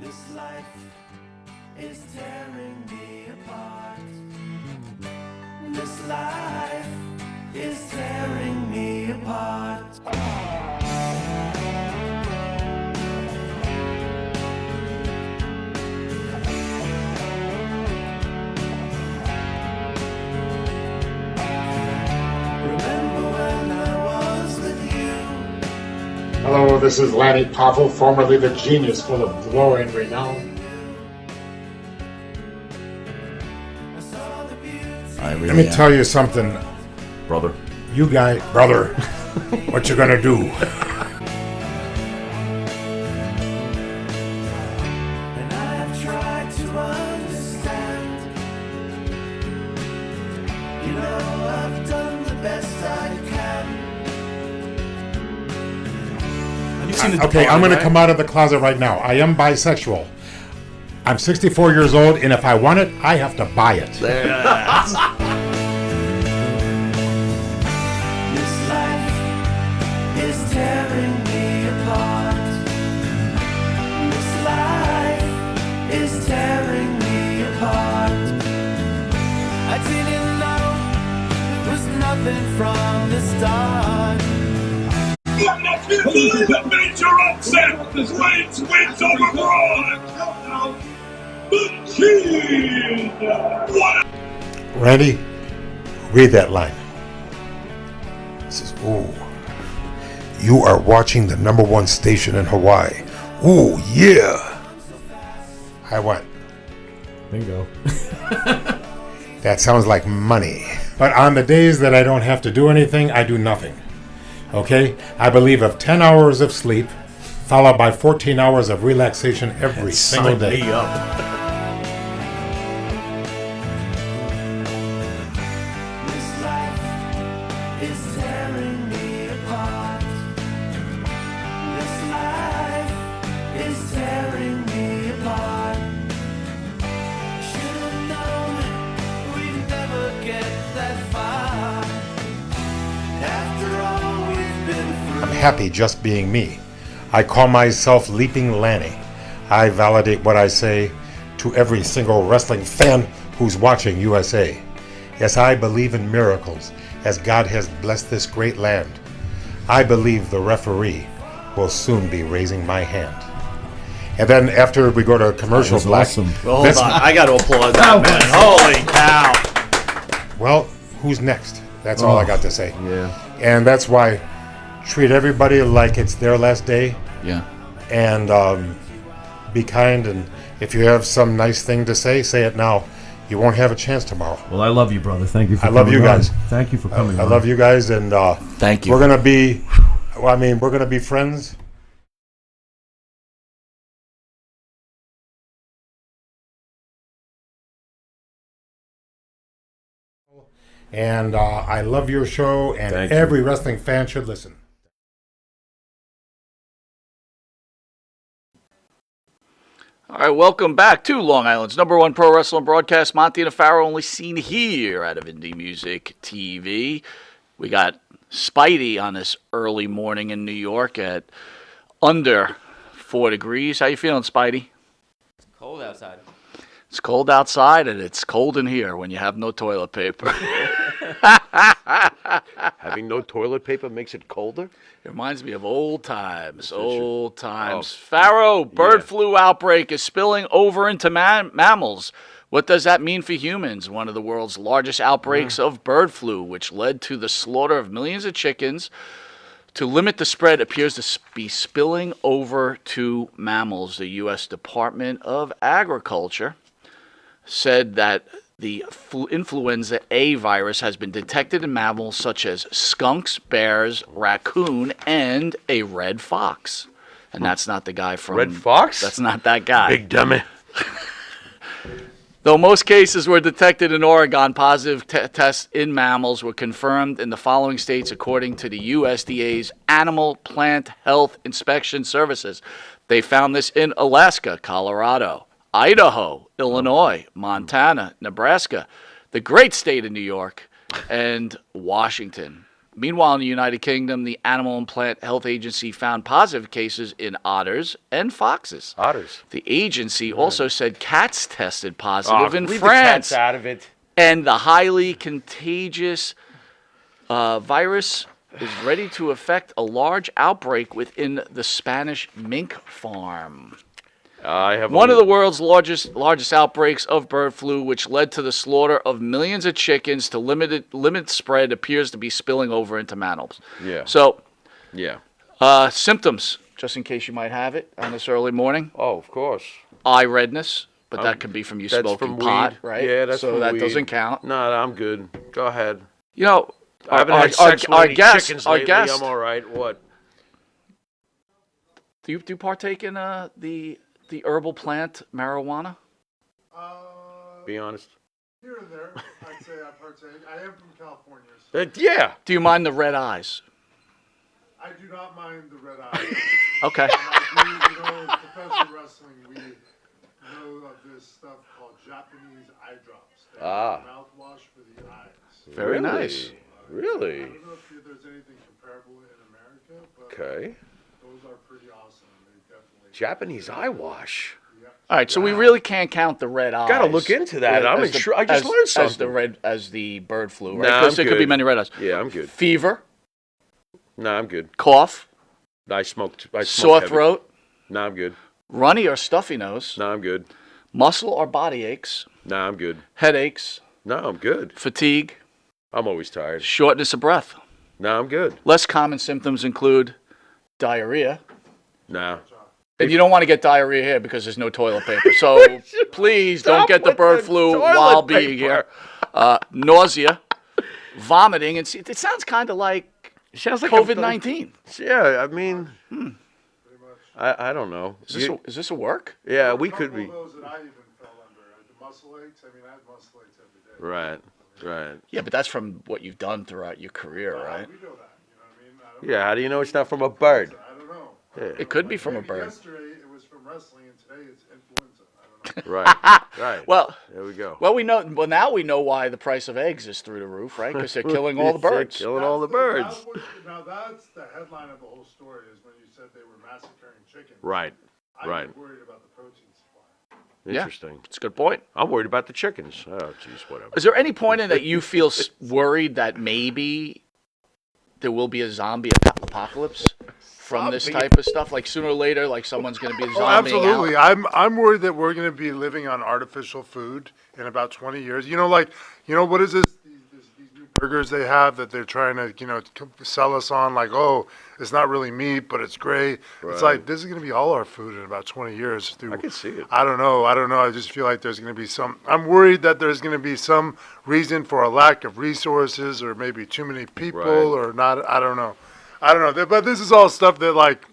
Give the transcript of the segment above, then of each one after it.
This life is tearing me apart. This life is tearing me apart. Remember when I was with you? Hello, this is Lanny Poffel, formerly the genius full of glory and renown. Let me tell you something, brother. you guys, brother, what you gonna do? And I have tried to understand. You know I've done the best I can. Okay, I'm gonna come out of the closet right now. I am bisexual. I'm 64 years old, and if I want it, I have to buy it. This life is tearing me apart. This life is tearing me apart. I didn't know it was nothing from the start. That major upset wins over Braun. The King. What? Randy, read that line. It says, ooh, you are watching the #1 station in Hawaii. Ooh, yeah. I what? Bingo. That sounds like money. But on the days that I don't have to do anything, I do nothing. Okay? I believe of 10 hours of sleep, followed by 14 hours of relaxation every single day. Me up. This life is tearing me apart. This life is tearing me apart. Should have known we'd never get that far. After all we've been through. I'm happy just being me. I call myself Leaping Lanny. I validate what I say to every single wrestling fan who's watching USA. Yes, I believe in miracles, as God has blessed this great land. I believe the referee will soon be raising my hand. And then after we go to commercial black, Awesome. Well, hold on. I got to applaud that, man. Holy cow. well, who's next? That's all I got to say. Yeah. And that's why treat everybody like it's their last day. Yeah. And be kind, and if you have some nice thing to say it now. You won't have a chance tomorrow. Well, I love you, brother. Thank you for I love you guys. Thank you for coming I on. love you guys, and Thank you. we're gonna be friends. And I love your show, and Thank you. every wrestling fan should listen. All right, welcome back to Long Island's #1 pro wrestling broadcast. Monte and Pharaoh, only seen here out of Indie Music TV. We got Spidey on this early morning in New York at under 4 degrees. How you feeling, Spidey? Cold outside. It's cold outside, and it's cold in here when you have no toilet paper. Having no toilet paper makes it colder? It reminds me of old times. Old times. Oh. Pharaoh, bird Yeah. flu outbreak is spilling over into mammals. What does that mean for humans? One of the world's largest outbreaks of bird flu, which led to the slaughter of millions of chickens. To limit the spread, appears to be spilling over to mammals. The U.S. Department of Agriculture said that the influenza A virus has been detected in mammals such as skunks, bears, raccoon, and a red fox. And that's not the guy from... Red fox? That's not that guy. Big dummy. Though most cases were detected in Oregon, positive tests in mammals were confirmed in the following states according to the USDA's Animal Plant Health Inspection Services. They found this in Alaska, Colorado, Idaho, Illinois, Montana, Nebraska, the great state of New York, and Washington. Meanwhile, in the United Kingdom, the Animal and Plant Health Agency found positive cases in otters and foxes. Otters. The agency also said cats tested positive in leave France. the cats out of it. And the highly contagious virus is ready to affect a large outbreak within the Spanish mink farm. I have One of the world's largest outbreaks of bird flu, which led to the slaughter of millions of chickens to limited spread, appears to be spilling over into mammals. Yeah. So, Yeah. symptoms, just in case you might have it on this early morning. Oh, of course. Eye redness, but that could be from you That's smoking from pot, weed. right? Yeah, that's so from that weed. doesn't count. No, I'm good. Go ahead. You know, I haven't had sex with any chickens our lately. guest. I'm all right. What? Do you partake in the herbal plant marijuana? Be honest. Here and there, I'd say I partake. I am from California, so Yeah. Do you mind the red eyes? I do not mind the red eyes. Okay. And I do, in professional wrestling, we know of this stuff called Japanese eye drops. They are mouthwash for the eyes. Very nice. I Really? don't know if there's anything comparable in America, but Okay. those are pretty awesome. They definitely Japanese eye wash. All right, so we really can't count the red eyes. Gotta look into that. I'm as the- sure. I just learned something. As the bird flu, right? Nah, Because I'm there could be good. many red eyes. Yeah, I'm good. Fever, No, I'm good. cough, I smoked. sore heavy. throat, No, I'm good. runny or stuffy nose, No, I'm good. muscle or body aches, No, I'm good. headaches, No, I'm good. fatigue, I'm always tired. shortness of breath. No, I'm good. Less common symptoms include diarrhea. No. And you don't want to get diarrhea here because there's no toilet paper. So please don't Stop get the with bird the flu toilet while being paper. here. Nausea, vomiting, and see, it sounds kind of like Sounds like COVID-19. Yeah, I mean, I don't know. Is this a work? Yeah, we a could couple be. of those that I even fell under. The muscle aches. I mean, I have muscle aches every day. Right. Right. Yeah, but that's from what you've done throughout your career, right? We know that. You know what I mean? I don't Yeah. How do you know it's not from a bird? I don't know. It could be from a Maybe bird. yesterday it was from wrestling, and today it's influenza. I don't know. Right. Right. Well, There we go. well, we know. Well, now we know why the price of eggs is through the roof, right? Because they're killing all the They're birds. killing all the That birds. was- now that's the headline of the whole story is when you said they were massacring chickens. Right. I'm Right. worried about the protein supply. Yeah. Interesting. It's a good point. I'm worried about the chickens. Oh, jeez, whatever. Is there any point in that you feel worried that maybe there will be a zombie apocalypse from this type of stuff? Like sooner or later, like someone's going to be Oh, zombieing absolutely. out? I'm worried that we're going to be living on artificial food in about 20 years. What is this? These new burgers they have that they're trying to, sell us on like, oh, it's not really meat, but it's great. It's like, this is going to be all our food in about 20 years. I can see it. I don't know. I just feel like there's going to be I'm worried that there's going to be some reason for a lack of resources or maybe too many people Right. or not. I don't know. But this is all stuff that like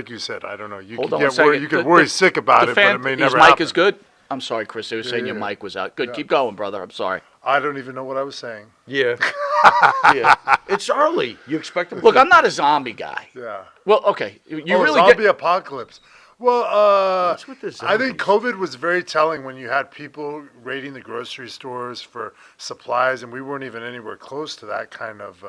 you said, I don't know. You Hold can on one get worried, second. you could worry sick about it, but it may His never mic happen. is good. I'm sorry, Chris. They were saying your yeah. mic was out. Good. Keep going, brother. I'm sorry. I don't even know what I was saying. Yeah. Yeah. It's early. You expect them Look, to... I'm not a zombie guy. Yeah. Well, okay. You really zombie get. apocalypse. Well, What's with the I think zombies? COVID was very telling when you had people raiding the grocery stores for supplies, and we weren't even anywhere close to that kind of.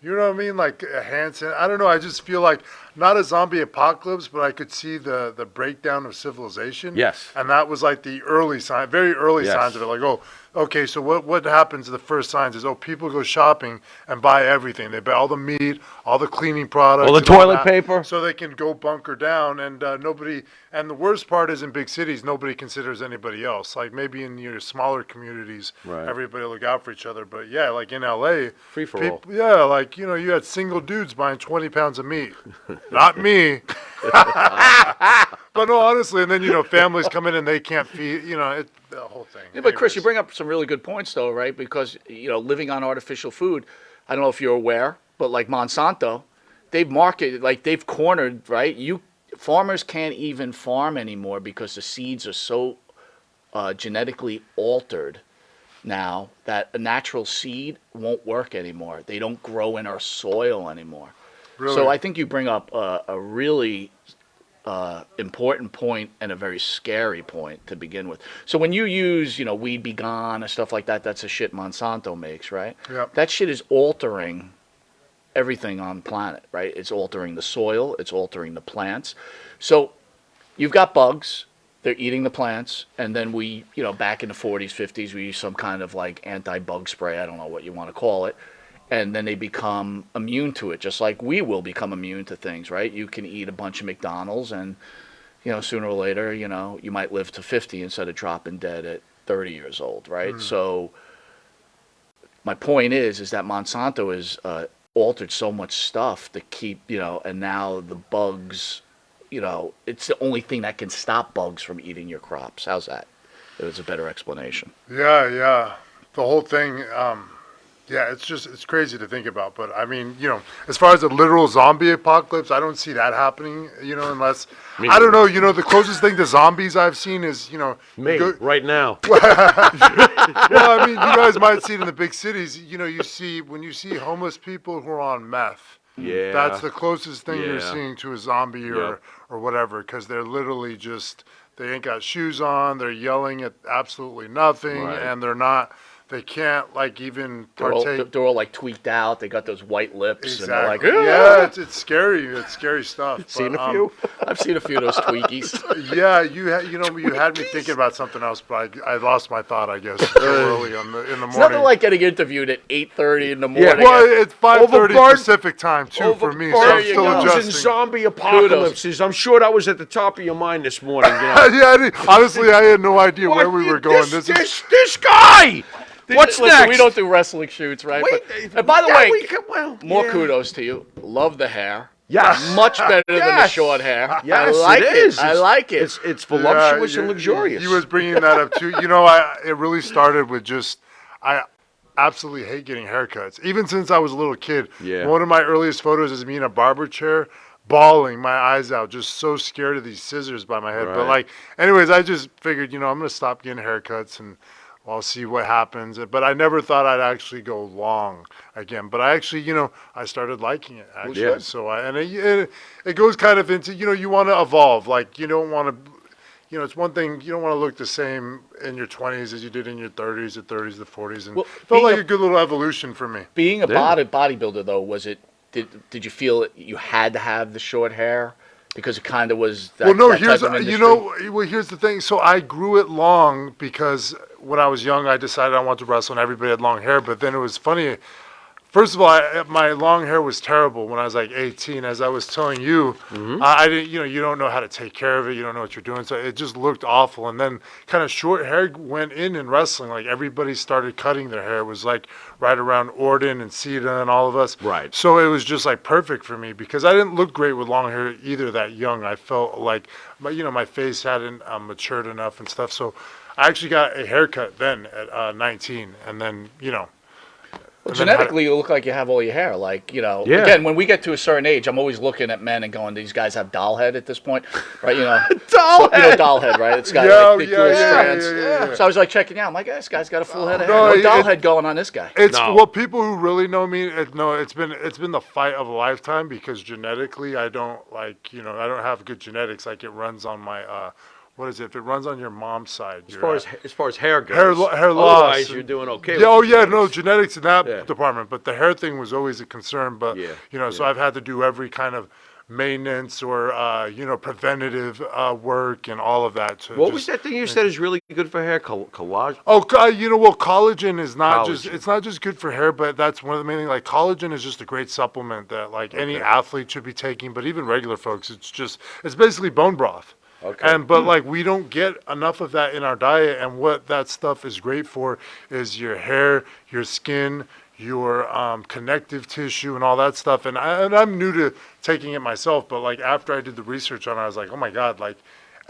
You know what I mean? Like a hand san- I don't know. I just feel like not a zombie apocalypse, but I could see the breakdown of civilization. Yes. And that was like the early sign, very early Yes. signs of it. Like, oh, okay, so what happens? The first signs is, people go shopping and buy everything. They buy all the meat, all the cleaning products, All the and toilet that, paper. so they can go bunker down. And nobody. And the worst part is in big cities, nobody considers anybody else. Like maybe in your smaller communities, Right. everybody look out for each other. But yeah, like in LA, Free for all. yeah, like you had single dudes buying 20 pounds of meat. Not me. But no, honestly, and then families come in and they can't feed. The whole thing. Yeah, but Chris, you Anyways. bring up some really good points, though, right? Because living on artificial food, I don't know if you're aware, but like Monsanto, they've cornered, right? Farmers can't even farm anymore because the seeds are so genetically altered now that a natural seed won't work anymore. They don't grow in our soil anymore. Really? So I think you bring up a really important point and a very scary point to begin with. So when you use, Weed Be Gone and stuff like that, that's the shit Monsanto makes, right? Yep. That shit is altering everything on the planet, right? It's altering the soil, it's altering the plants. So you've got bugs, they're eating the plants, and then we, back in the 40s, 50s, we used some kind of like anti-bug spray, I don't know what you want to call it, and then they become immune to it, just like we will become immune to things, right? You can eat a bunch of McDonald's and, sooner or later, you might live to 50 instead of dropping dead at 30 years old, right? So my point is that Monsanto has altered so much stuff to keep, and now the bugs, it's the only thing that can stop bugs from eating your crops. How's that? It was a better explanation. Yeah. The whole thing, it's crazy to think about. But I mean, as far as a literal zombie apocalypse, I don't see that happening, unless, I don't know, the closest thing to zombies I've seen is, Me, right now. Well, I mean, you guys might see it in the big cities. When you see homeless people who are on meth, Yeah. that's the closest thing you're Yeah. seeing to a zombie or whatever, because they're literally they ain't got shoes on, they're yelling at absolutely nothing, Right. and they can't even They're all, partake. they're all like tweaked out. They got those white lips. Exactly. And they're like, Yeah, it's scary. It's scary stuff. Seen But, a few? I've seen a few of those Twinkies. Yeah, you had me thinking about something else, but I lost my thought. I guess so early in the morning. It's nothing like getting interviewed at 8:30 in the morning. Well, it's 5:30 Overburnt- Pacific time too for me, so There I'm you still go. And adjusting. zombie apocalypses. I'm sure that was at the top of your mind this morning. Honestly, I had no idea where we were going. This guy. What's Listen, next? we don't do wrestling shoots, right? Wait, But, and by the way, more yeah. kudos to you. Love the hair. Yes. Much better than the Yes. short hair. Yes, I like it is. I like it. It's voluptuous Yeah, and luxurious. He was bringing that up too. It really started with I absolutely hate getting haircuts. Even since I was a little kid. Yeah. One of my earliest photos is me in a barber chair, bawling my eyes out, just so scared of these scissors by my head. But Right. anyways, I just figured, I'm gonna stop getting haircuts and I'll see what happens. But I never thought I'd actually go long again. But I actually, I started liking it actually. Yeah. So it goes kind of into, you want to evolve. Like you don't want to, it's one thing, you don't want to look the same in your 20s as you did in your 30s, the 30s, the 40s. And Well, it felt being like a- a good little evolution for me. Being a Yeah. bodybuilder, though, was it? Did you feel that you had to have the short hair because it kind of was that? Well, no, that here's type of here's the thing. So I grew it long because when I was young, I decided I wanted to wrestle, and everybody had long hair. But then it was funny. First of all, my long hair was terrible when I was like 18. As I was telling you, I didn't. You don't know how to take care of it. You don't know what you're doing. So it just looked awful. And then kind of short hair went in wrestling. Like everybody started cutting their hair. It was like right around Orton and Cena and all of us. Right. So it was just like perfect for me because I didn't look great with long hair either that young. I felt like my face hadn't matured enough and stuff. So I actually got a haircut then at 19, and then Well, and then had- genetically, you look like you have all your hair. Again, when we get to a certain age, I'm always looking at men and going, "These guys have doll head at this point, right?" Doll head. Doll head, right? It's got Yeah, big yeah, little yeah, strands. yeah. So I was like checking out. I'm like, "This guy's got a full head of hair. No, No doll it- head going on this guy." It's No. well, people who really know me know it's been the fight of a lifetime because genetically I don't I don't have good genetics. Like it runs on my what is it? If it runs on your mom's side, As far as hair goes, hair loss. Otherwise, you're doing okay. Yeah, with genetics. genetics in that Yeah. department. But the hair thing was always a concern. But so I've had to do every kind of maintenance or preventative work and all of that. What was that thing you said is really good for hair? Collage. Oh, collagen is not Collagen. it's not just good for hair, but that's one of the main things. Like collagen is just a great supplement that any athlete should be taking, but even regular folks, it's basically bone broth. Okay. But we don't get enough of that in our diet, and what that stuff is great for is your hair, your skin, your connective tissue, and all that stuff. And I'm new to taking it myself, but after I did the research on it, I was like, oh my God,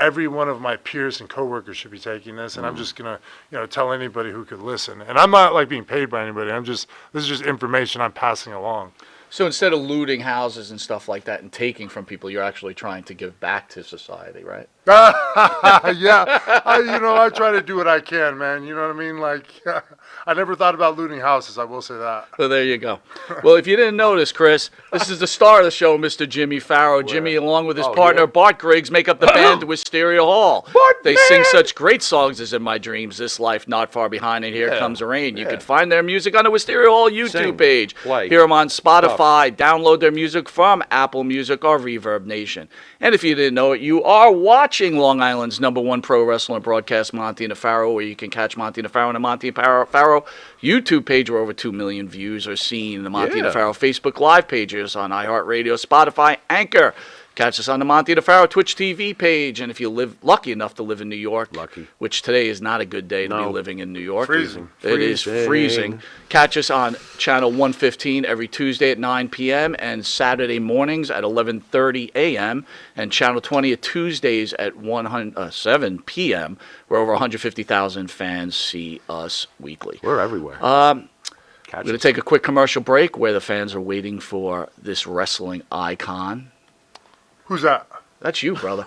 every one of my peers and coworkers should be taking this, and I'm just gonna tell anybody who could listen. And I'm not being paid by anybody. this is just information I'm passing along. So instead of looting houses and stuff like that and taking from people, you're actually trying to give back to society, right? Yeah, I try to do what I can, man. You know what I mean? I never thought about looting houses. I will say that. So there you go. Well, if you didn't notice, Chris, this is the star of the show, Mr. Jimmy Pharaoh. Jimmy, along with his partner, yeah. Bart Griggs, make up the band to Wisteria Hall. They sing such great songs as In My Dreams, This Life, Not Far Behind, and Here Comes the Rain. You can find their music on the Wisteria Hall YouTube Sing, page. play, Hear them on Spotify, Spotify. Download their music from Apple Music or Reverb Nation. And if you didn't know it, you are watching Long Island's #1 pro wrestling broadcast, Monte and the Pharaoh, where you can catch Monte and the Pharaoh on the Monte and Pharaoh YouTube page, where over 2 million views are seen. The Monte and the Pharaoh Facebook Live pages on iHeartRadio, Spotify, Anchor. Catch us on the Monte and the Pharaoh Twitch TV page. And if you live lucky enough to live in New York, which today is not a good day to be living in New York. Freezing. It is freezing. Catch us on channel 115 every Tuesday at 9 p.m. and Saturday mornings at 11:30 a.m. and channel 20 at Tuesdays at 7 p.m. where over 150,000 fans see us weekly. We're everywhere. We're going to take a quick commercial break where the fans are waiting for this wrestling icon. Who's that? That's you, brother.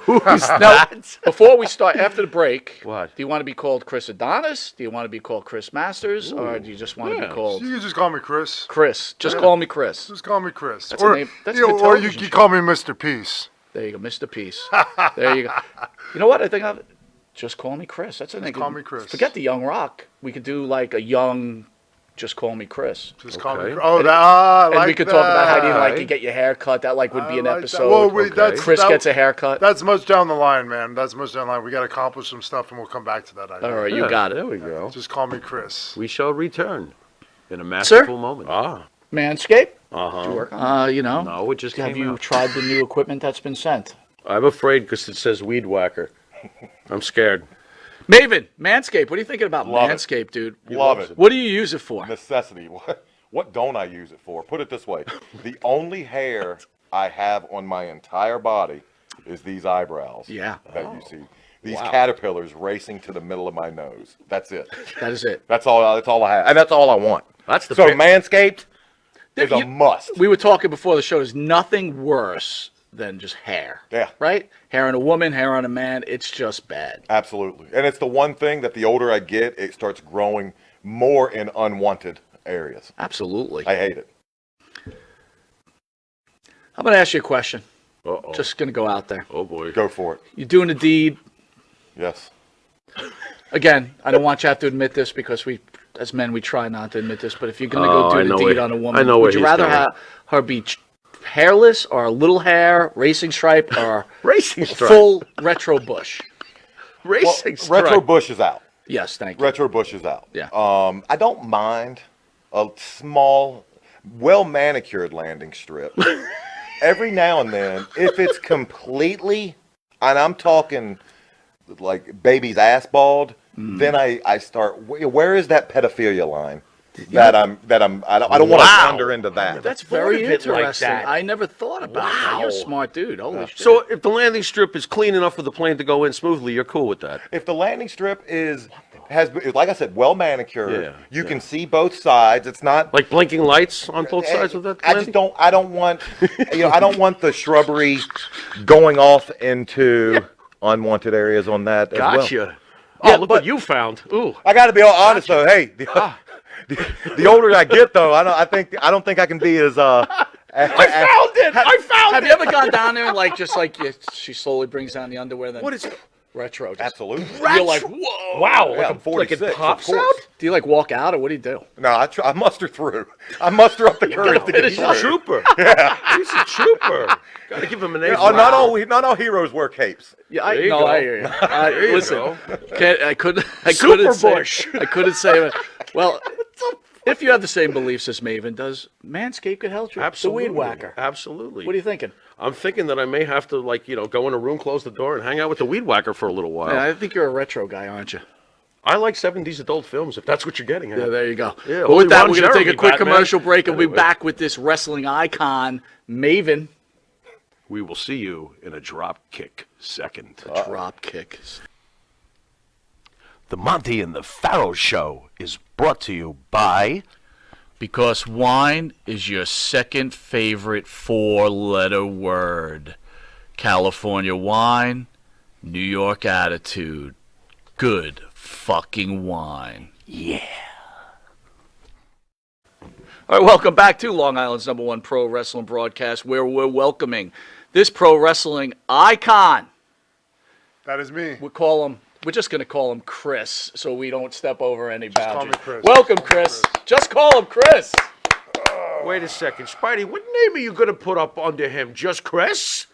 Now, before we start, after the break, What? do you want to be called Chris Adonis? Do you want to be called Chris Masters? Or do you just want to be called You can just call me Chris. Chris? Just call me Chris. Just call me Chris. That's a or name- that's a you know, good or you television can show. call me Mr. Peace. There you go, Mr. Peace. There you go. You know what? I think of it. Just call me Chris. That's a name. call me Chris. Forget the Young Rock. We could do like a young. Just call me Chris. Just call me. Okay. Oh, that. I And like we could talk about how do you like that. to get your hair cut. That like would be I an like that. episode. Well, wait, that's- Chris that- gets a haircut. That's much down the line, man. That's much down the line. We got to accomplish some stuff, and we'll come back to that idea. All right, you got it. There we go. Just call me Chris. We shall return in a masterful moment. Manscaped. Uh-huh. You know. No, it just Have came you out. tried the new equipment that's been sent? I'm afraid because it says weed whacker. I'm scared. Maven, Manscaped. What are you thinking about Love it. Manscaped, dude? Love it. What do you use it for? Necessity. What don't I use it for? Put it this way. The only hair I have on my entire body is these eyebrows. Yeah. That you see. These caterpillars racing to the middle of my nose. That's it. That is it. That's all I have. And that's all I want. That's the So bit- Manscaped is a You- must. We were talking before the show. There's nothing worse than just hair. Yeah. Right? Hair on a woman, hair on a man. It's just bad. Absolutely. And it's the one thing that the older I get, it starts growing more in unwanted areas. Absolutely. I hate it. I'm going to ask you a question. Uh-oh. Just going to go out there. Oh, boy. Go for it. You're doing a deed. Yes. Again, I don't want you to have to admit this because we, as men, we try not to admit this. But if you're going to go I do know the deed where- on a woman, I know would where you he's rather going. have her be hairless or a little hair, racing stripe, or Racing stripe. full retro bush? Racing stripe. Retro Bush is out. Yes, thank you. Retro Bush is out. Yeah. I don't mind a small, well manicured landing strip. Every now and then, if it's completely, and I'm talking like baby's ass bald, then I start. Where is that pedophilia line? I don't want to wander into that. That's thought very of it like interesting. that. I never thought about that. You're a Wow. smart dude. Holy shit. So if the landing strip is clean enough for the plane to go in smoothly, you're cool with that? If the landing strip has, like I said, well manicured, Yeah, you can see both sides. It's not Like blinking lights on both sides of that I landing? just don't. I don't want. I don't want the shrubbery going off into unwanted areas on that as well. Gotcha. Oh, look what you found. Ooh. I got to be all honest though. Hey, the older I get though, I don't think I can be as Have you ever gone down there and she slowly brings down the underwear? Then What is retro? Just, Absolutely. You're like, whoa. Wow. Yeah, I'm like 46, it of pops course. out? Do you like walk out or what do you do? No, I muster through. I muster up the courage to get He's through. a trooper. Yeah. He's a trooper. Got to give him an A. Oh, not all heroes wear capes. Yeah, There you go. I hear you. There you Listen, go. I couldn't Super say. Bush. I couldn't say. Well, if you have the same beliefs as Maven, does Manscaped could help you? Absolutely. The weed whacker. Absolutely. What are you thinking? I'm thinking that I may have to, go in a room, close the door, and hang out with the weed whacker for a little while. Yeah, I think you're a retro guy, aren't you? I like 70s adult films, if that's what you're getting at. Yeah, there you go. Yeah, But only with that, Ron we're going to take a Jeremy, quick Batman. commercial break, and we'll be Anyway. back with this wrestling icon, Maven. We will see you in a drop kick second. Drop kick. The Monte and the Pharaoh Show is brought to you by... Because wine is your second favorite four-letter word. California wine, New York attitude. Good fucking wine. Yeah. All right, welcome back to Long Island's #1 pro wrestling broadcast, where we're welcoming this pro wrestling icon. That is me. We're just going to call him Chris, so we don't step over any call boundaries. me Chris. Welcome, Chris. Just call him Chris. Wait a second, Spidey. What name are you gonna put up under him? Just Chris?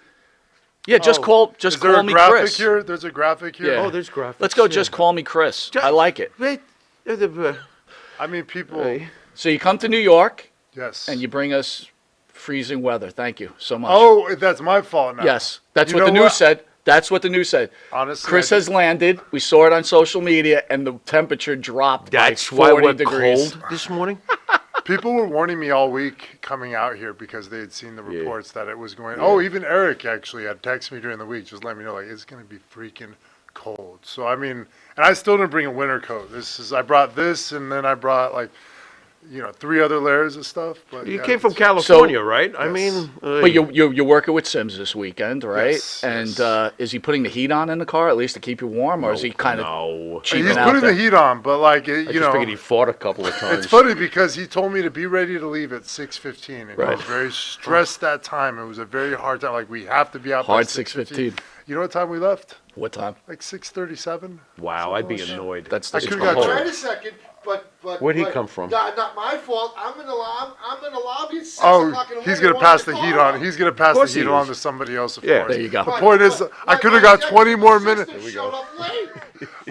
Yeah, just call Is there a me graphic Chris. here? There's a graphic here. Yeah. Oh, there's graphics. Let's go. yeah. Just call me Chris. I like it. Wait. I mean, people. So you come to New York Yes. and you bring us freezing weather. Thank you so much. Oh, that's my fault now. Yes, that's You what the know news what? said. That's what the news said. Honestly, Chris I has landed. We saw it on social media, and the temperature dropped That's by why 40 we're degrees. cold this morning. People were warning me all week coming out here because they had seen the reports that it was going. Oh, even Eric actually had texted me during the week, just let me know like it's going to be freaking cold. So I mean, and I still didn't bring a winter coat. I brought this, and then I brought like, 3 other layers of stuff. But You yeah, came from it's- California, right? I Yes. mean, But you're working with Sims this weekend, right? Yes, and yes. Is he putting the heat on in the car at least to keep you warm, or is he kind of no. cheaping He's out putting there? the heat on, but like I just figured he fought a couple of times. It's funny because he told me to be ready to leave at 6:15, and he Right. was very stressed that time. It was a very hard time. Like we have to be out by Hard 6:15. 6:15. You know what time we left? What time? Like 6:37. Wow, I'd be annoyed. That's I the could've cold. got Wait a second, but Where'd he come from? Not my fault. I'm in the lobby at 6 Oh, o'clock in the he's morning. gonna pass the heat on. He's gonna pass the course he heat on is. to somebody else. Of Yeah. course. There you go. The point is, I could have got 20 more minutes. There we go. Showed up late.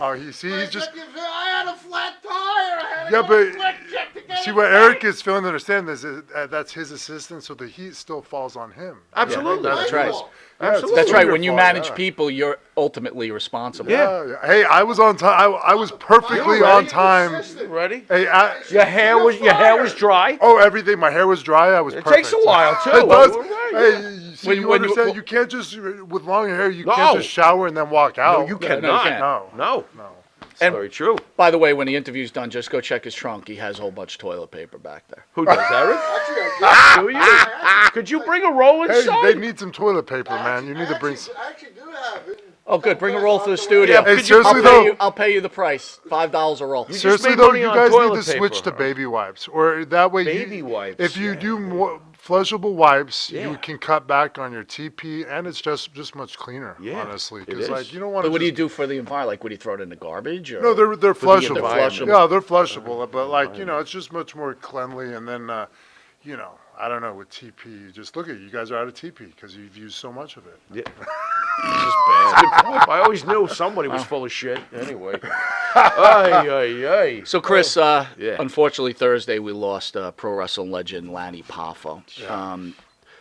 Oh, he's just. I had a flat tire. I had to Yeah, go but quick check to get see it what fixed. Eric is failing to understand is that's his assistant, so the heat still falls on him. Absolutely. My That's right. fault. Absolutely. That's right. your When you fault, manage yeah. people, you're ultimately responsible. Yeah. Hey, I was on time. I was perfectly You were on ready? time. Assistant. Ready? Hey, Your hair was dry. oh, everything. My hair was dry. I was It perfect. takes a while too. It does. Right, Hey, you see, When- you when you- understand? You can't just with long hair. You No. can't just shower and then walk out. No, you No, cannot. can't. No. No. No. It's And- very true. By the way, when the interview's done, just go check his trunk. He has a whole bunch of toilet paper back there. Who does, Eric? Actually, I Do you? Could you bring a roll Hey, inside? they need some toilet paper, man. You need to bring. I actually do have it. Oh, good. Bring a roll to the studio. Yeah, Hey, could you- seriously I'll though. pay you. I'll pay you the price. $5 a roll. just Seriously made though, money you on guys need toilet to switch paper. to baby wipes, or that way Baby you, wipes, If you yeah. do more flushable wipes, Yeah. you can cut back on your TP, and it's just much cleaner, Yeah, honestly. it Because is. like you don't want But to. what do you do for the environment? Like, would you throw it in the garbage? Or? No, they're flushable. flushable. Yeah, they're flushable, but like it's just much more cleanly. And then I don't know with TP. You just look at you guys are out of TP because you've used so much of it. Yeah. It's just bad. I always knew somebody was full of shit. Anyway. Ay, ay, ay. So, Chris, Yeah. unfortunately, Thursday we lost pro wrestling legend Lanny Poffo.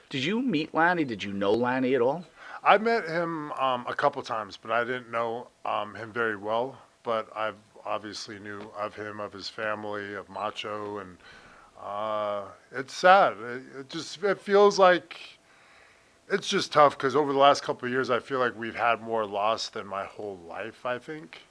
Did you meet Lanny? Did you know Lanny at all? I met him a couple times, but I didn't know him very well. But I've obviously knew of him, of his family, of Macho, and it's sad. It feels like it's just tough because over the last couple of years, I feel like we've had more loss than my whole life, I think.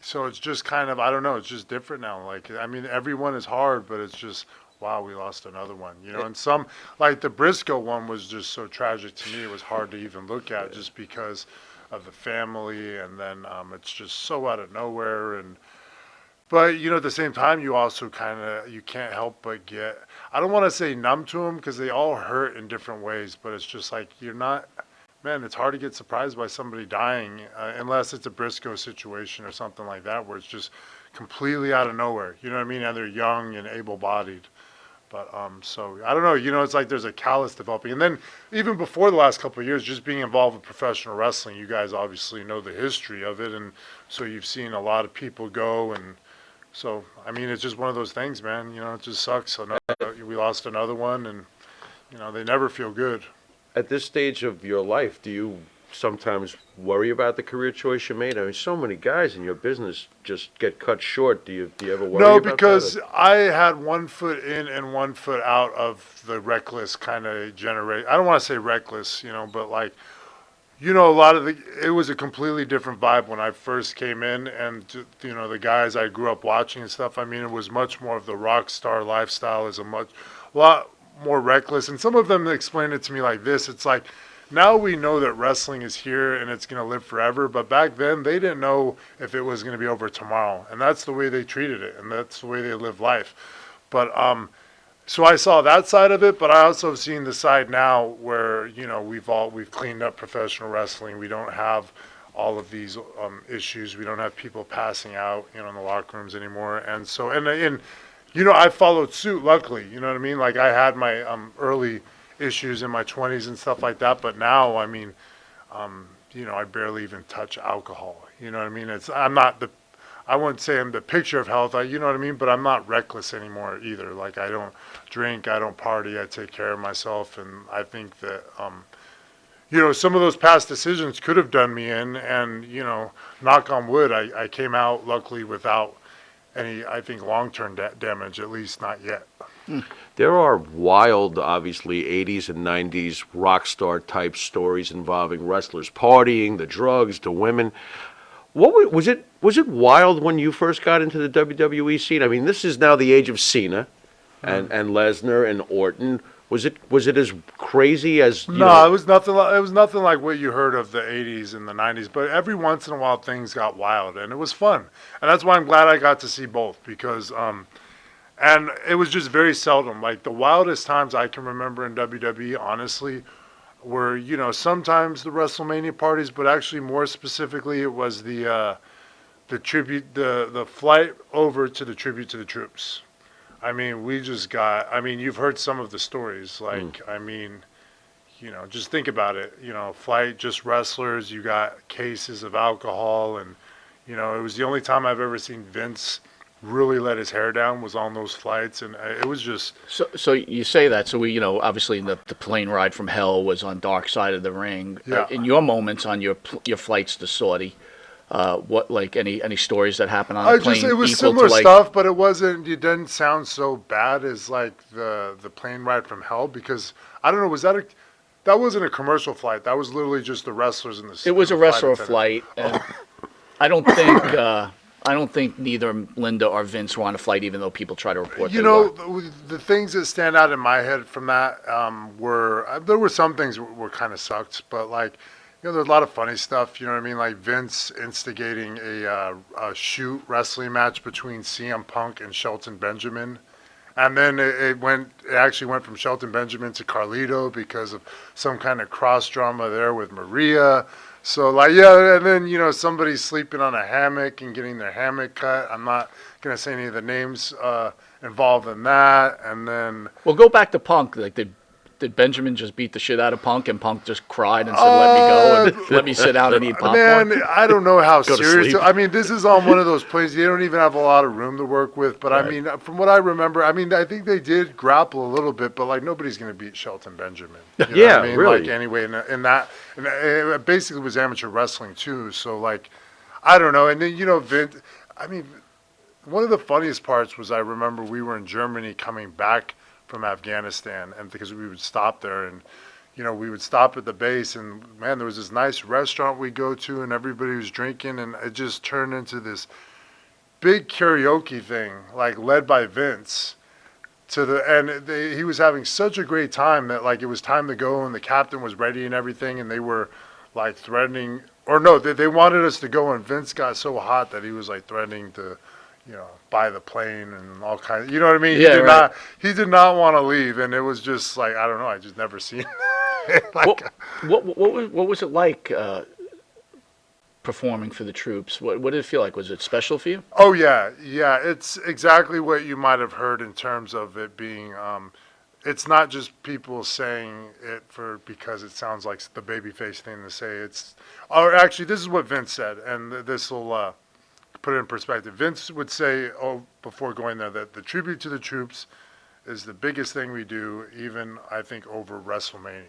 So it's just kind of, I don't know, it's just different now. Like, I mean, everyone is hard, but it's just, wow, we lost another one, and some, like the Briscoe one was just so tragic to me. It was hard to even look at just because of the family, and then it's just so out of nowhere. But at the same time, you also you can't help but get, I don't want to say numb to them because they all hurt in different ways, but it's just like man, it's hard to get surprised by somebody dying unless it's a Briscoe situation or something like that where it's just completely out of nowhere. You know what I mean? And they're young and able-bodied. But so I don't know. It's like there's a callus developing. And then even before the last couple of years, just being involved with professional wrestling, you guys obviously know the history of it, and so you've seen a lot of people go. And so I mean, it's just one of those things, man. It just sucks. We lost another one, and they never feel good. At this stage of your life, do you sometimes worry about the career choice you made? I mean, so many guys in your business just get cut short. Do you ever worry No, about because that? I had 1 foot in and 1 foot out of the reckless kind of generation. I don't want to say reckless, but like, a lot of it was a completely different vibe when I first came in, and the guys I grew up watching and stuff. I mean, it was much more of the rock star lifestyle. Is a lot more reckless, and some of them explained it to me like this. It's like, now we know that wrestling is here and it's going to live forever, but back then they didn't know if it was going to be over tomorrow, and that's the way they treated it, and that's the way they live life. But so I saw that side of it, but I also have seen the side now where we've cleaned up professional wrestling. We don't have all of these issues. We don't have people passing out in the locker rooms anymore, and so and I followed suit, luckily. You know what I mean? Like, I had my early issues in my 20s and stuff like that, but now, I mean, I barely even touch alcohol. You know what I mean? I wouldn't say I'm the picture of health, you know what I mean? But I'm not reckless anymore either. Like, I don't drink, I don't party, I take care of myself, and I think that, some of those past decisions could have done me in, and, knock on wood, I came out luckily without any, I think, long-term damage, at least not yet. There are wild, obviously, 80s and 90s rock star type stories involving wrestlers partying, the drugs, the women. Was it wild when you first got into the WWE scene? I mean, this is now the age of Cena and Lesnar and Orton. Was it as crazy as No, it was nothing. It was nothing like what you heard of the '80s and the '90s. But every once in a while, things got wild, and it was fun. And that's why I'm glad I got to see both, because and it was just very seldom. Like, the wildest times I can remember in WWE, honestly, were sometimes the WrestleMania parties, but actually more specifically, it was the tribute, the flight over to the tribute to the troops. I mean, you've heard some of the stories. Like, I mean, just think about it. Flight, just wrestlers. You got cases of alcohol, and it was the only time I've ever seen Vince really let his hair down was on those flights, and it was just. So you say that. So we, obviously the plane ride from hell was on Dark Side of the Ring. Yeah. In your moments on your flights to Saudi, what, like, any stories that happened on the plane? It was equal similar to, like, stuff, but it didn't sound so bad as like the plane ride from hell, because I don't know, that wasn't a commercial flight. That was literally just the wrestlers in the. It was a wrestler flight, and I don't think neither Linda or Vince were on a flight, even though people try to report they were. The things that stand out in my head from that there were some things were kind of sucked, but like, there's a lot of funny stuff. You know what I mean? Like Vince instigating a shoot wrestling match between CM Punk and Shelton Benjamin. And then it actually went from Shelton Benjamin to Carlito because of some kind of cross drama there with Maria. So, like, yeah, and then, somebody sleeping on a hammock and getting their hammock cut. I'm not going to say any of the names involved in that. And then. Well, go back to Punk. Like, did Benjamin just beat the shit out of Punk, and Punk just cried and said, "Let me go and let me sit down and eat popcorn"? Man, I don't know how Go to serious. sleep. I mean, this is on one of those planes. They don't even have a lot of room to work with. But Right. I mean, from what I remember, I think they did grapple a little bit. But like, nobody's going to beat Shelton Benjamin. You know Yeah, what I mean? really. Like, anyway, and it basically was amateur wrestling too. So like, I don't know. And then Vince. I mean, one of the funniest parts was I remember we were in Germany coming back from Afghanistan, and because we would stop there, and we would stop at the base, and man, there was this nice restaurant we go to, and everybody was drinking, and it just turned into this big karaoke thing, like led by Vince. He was having such a great time that like it was time to go, and the captain was ready and everything, and they were like threatening, or no, they wanted us to go, and Vince got so hot that he was like threatening to buy the plane and all kinds. You know what I mean? Yeah, He did not want to leave, and it was just like, I don't know. I just never seen. Like, What was it like performing for the troops? What did it feel like? Was it special for you? oh yeah. It's exactly what you might have heard in terms of it being. It's not just people saying it because it sounds like the babyface thing to say. Or actually, this is what Vince said, and this will. Put it in perspective. Vince would say, before going there, that the tribute to the troops is the biggest thing we do, even I think over WrestleMania,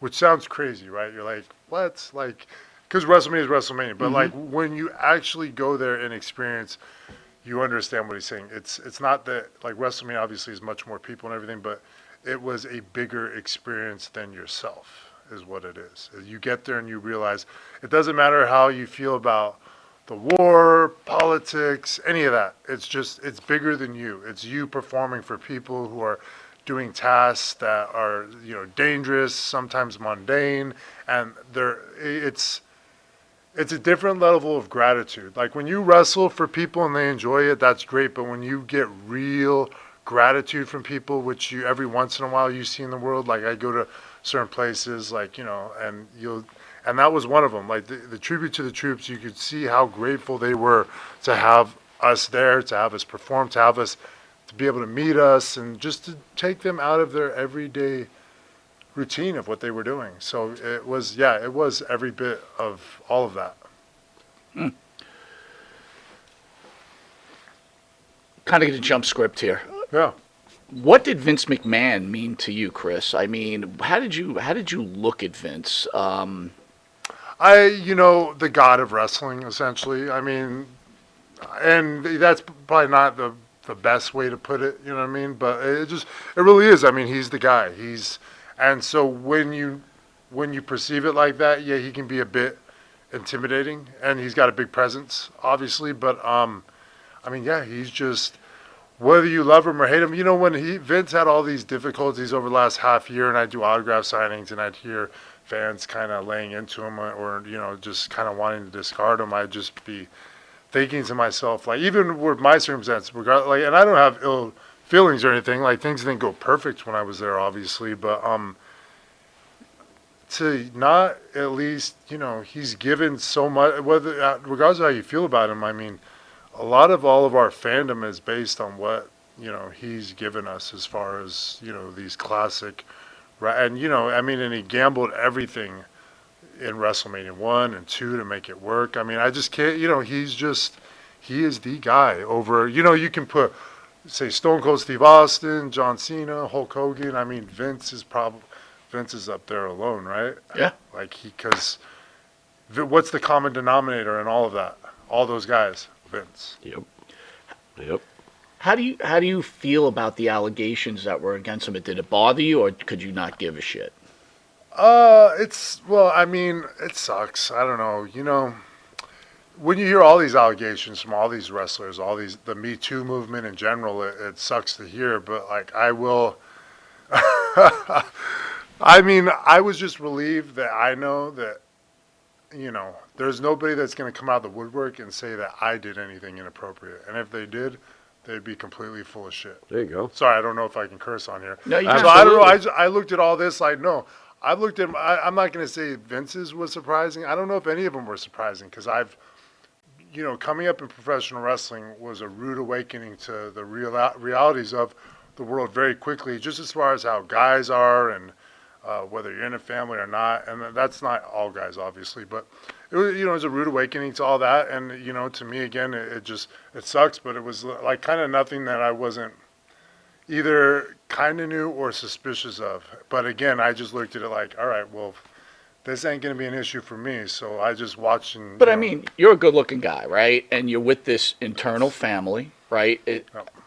which sounds crazy, right? You're like, what? Like, because WrestleMania is WrestleMania, but like when you actually go there and experience, you understand what he's saying. It's not that like WrestleMania obviously is much more people and everything, but it was a bigger experience than yourself, is what it is. You get there and you realize it doesn't matter how you feel about the war, politics, any of that. It's bigger than you. It's you performing for people who are doing tasks that are, dangerous, sometimes mundane, and it's a different level of gratitude. Like when you wrestle for people and they enjoy it, that's great, but when you get real gratitude from people, which you every once in a while you see in the world, like I go to certain places, like, and that was one of them. Like the tribute to the troops, you could see how grateful they were to have us there, to have us perform, to have us to be able to meet us and just to take them out of their everyday routine of what they were doing. So it was every bit of all of that. Kind of going to jump script here. Yeah. What did Vince McMahon mean to you, Chris? I mean, how did you look at Vince? The god of wrestling, essentially. I mean, and that's probably not the best way to put it, you know what I mean? But it really is. I mean, he's the guy. And so when you perceive it like that, yeah, he can be a bit intimidating, and he's got a big presence, obviously. But I mean, yeah, he's just, whether you love him or hate him, when Vince had all these difficulties over the last half year, and I'd do autograph signings, and I'd hear fans kind of laying into him, or just kind of wanting to discard him, I'd just be thinking to myself, like, even with my circumstance, like, and I don't have ill feelings or anything, like, things didn't go perfect when I was there, obviously, but to not at least, he's given so much, regardless of how you feel about him. I mean, a lot of all of our fandom is based on what, he's given us as far as, these classic, and, and he gambled everything in WrestleMania 1 and 2 to make it work. I mean, I just can't, he is the guy over, you can put, say, Stone Cold Steve Austin, John Cena, Hulk Hogan. I mean, Vince is up there alone, right? Yeah. Like, because what's the common denominator in all of that? All those guys. Vince. Yep. How do you feel about the allegations that were against him? Did it bother you, or could you not give a shit? It sucks. I don't know. When you hear all these allegations from all these wrestlers, the Me Too movement in general, it sucks to hear. But like, I will. I mean, I was just relieved that I know that, there's nobody that's going to come out of the woodwork and say that I did anything inappropriate. And if they did, they'd be completely full of shit. There you go. Sorry, I don't know if I can curse on here. No, you so can. I don't know. I looked at all this like, no. I've looked at, I'm not going to say Vince's was surprising. I don't know if any of them were surprising, because coming up in professional wrestling was a rude awakening to the realities of the world very quickly, just as far as how guys are and whether you're in a family or not. And that's not all guys, obviously, but it was, it was a rude awakening to all that. And, to me, again, it sucks, but it was like kind of nothing that I wasn't either kind of knew or suspicious of. But again, I just looked at it like, all right, well, this ain't going to be an issue for me. So I just watched. But I mean, you're a good looking guy, right? And you're with this internal family, right?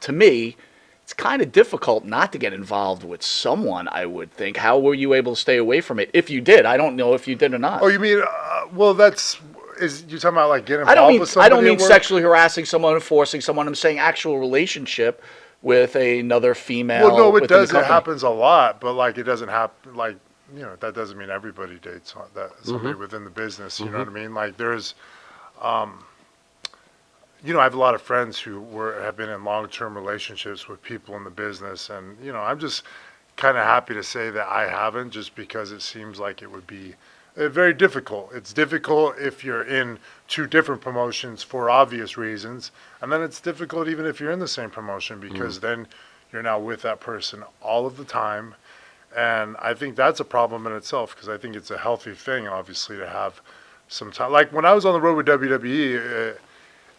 To me, it's kind of difficult not to get involved with someone, I would think. How were you able to stay away from it? If you did, I don't know if you did or not. Oh, you mean, you're talking about like getting involved with somebody? I don't mean sexually harassing someone or forcing someone. I'm saying actual relationship with another female. Well, no, it does. It happens a lot, but like, it doesn't happen, like, that doesn't mean everybody dates somebody within the business. You know what I mean? Like, there's, I have a lot of friends who have been in long-term relationships with people in the business, and I'm just kind of happy to say that I haven't, just because it seems like it would be very difficult. It's difficult if you're in two different promotions for obvious reasons, and then it's difficult even if you're in the same promotion, because then you're now with that person all of the time. And I think that's a problem in itself, because I think it's a healthy thing, obviously, to have some time. Like, when I was on the road with WWE,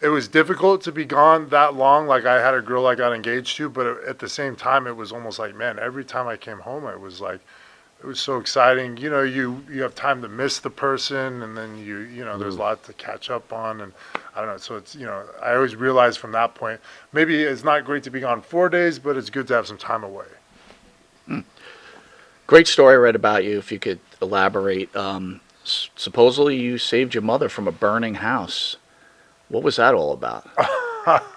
it was difficult to be gone that long. Like, I had a girl I got engaged to, but at the same time, it was almost like, man, every time I came home, it was so exciting. You have time to miss the person, and then there's a lot to catch up on, and I don't know. So it's, I always realize from that point, maybe it's not great to be gone 4 days, but it's good to have some time away. Great story I read about you, if you could elaborate. Supposedly you saved your mother from a burning house. What was that all about?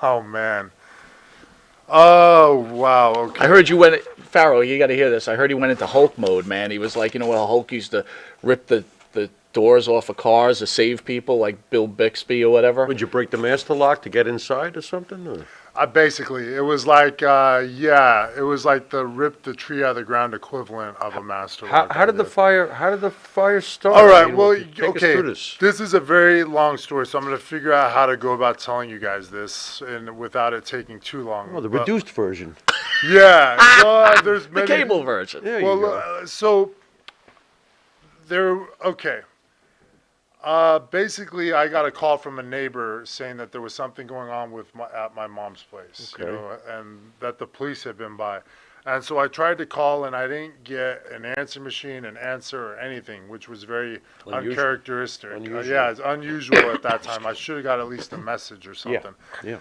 Oh, man. Oh, wow. Okay. I heard you went, Pharaoh, you got to hear this. I heard he went into Hulk mode, man. He was like, how Hulk used to rip the doors off of cars to save people, like Bill Bixby or whatever. Would you break the master lock to get inside or something? Or? Basically, it was like, it was like the rip the tree out of the ground equivalent of a master lock. How did the fire start? All I right, mean, well, take us okay. through this. This is a very long story, so I'm going to figure out how to go about telling you guys this, and without it taking too long. Oh, the But- reduced version. Yeah, well, there's The many. cable version. There Well, you go. so there. Okay. Basically, I got a call from a neighbor saying that there was something going on at my mom's place, Okay. and that the police had been by. And so I tried to call, and I didn't get an answer machine, an answer, or anything, which was very Unusual. uncharacteristic. Unusual. Yeah, it's unusual at that time. I should have got at least a message or Yeah. something. Yeah.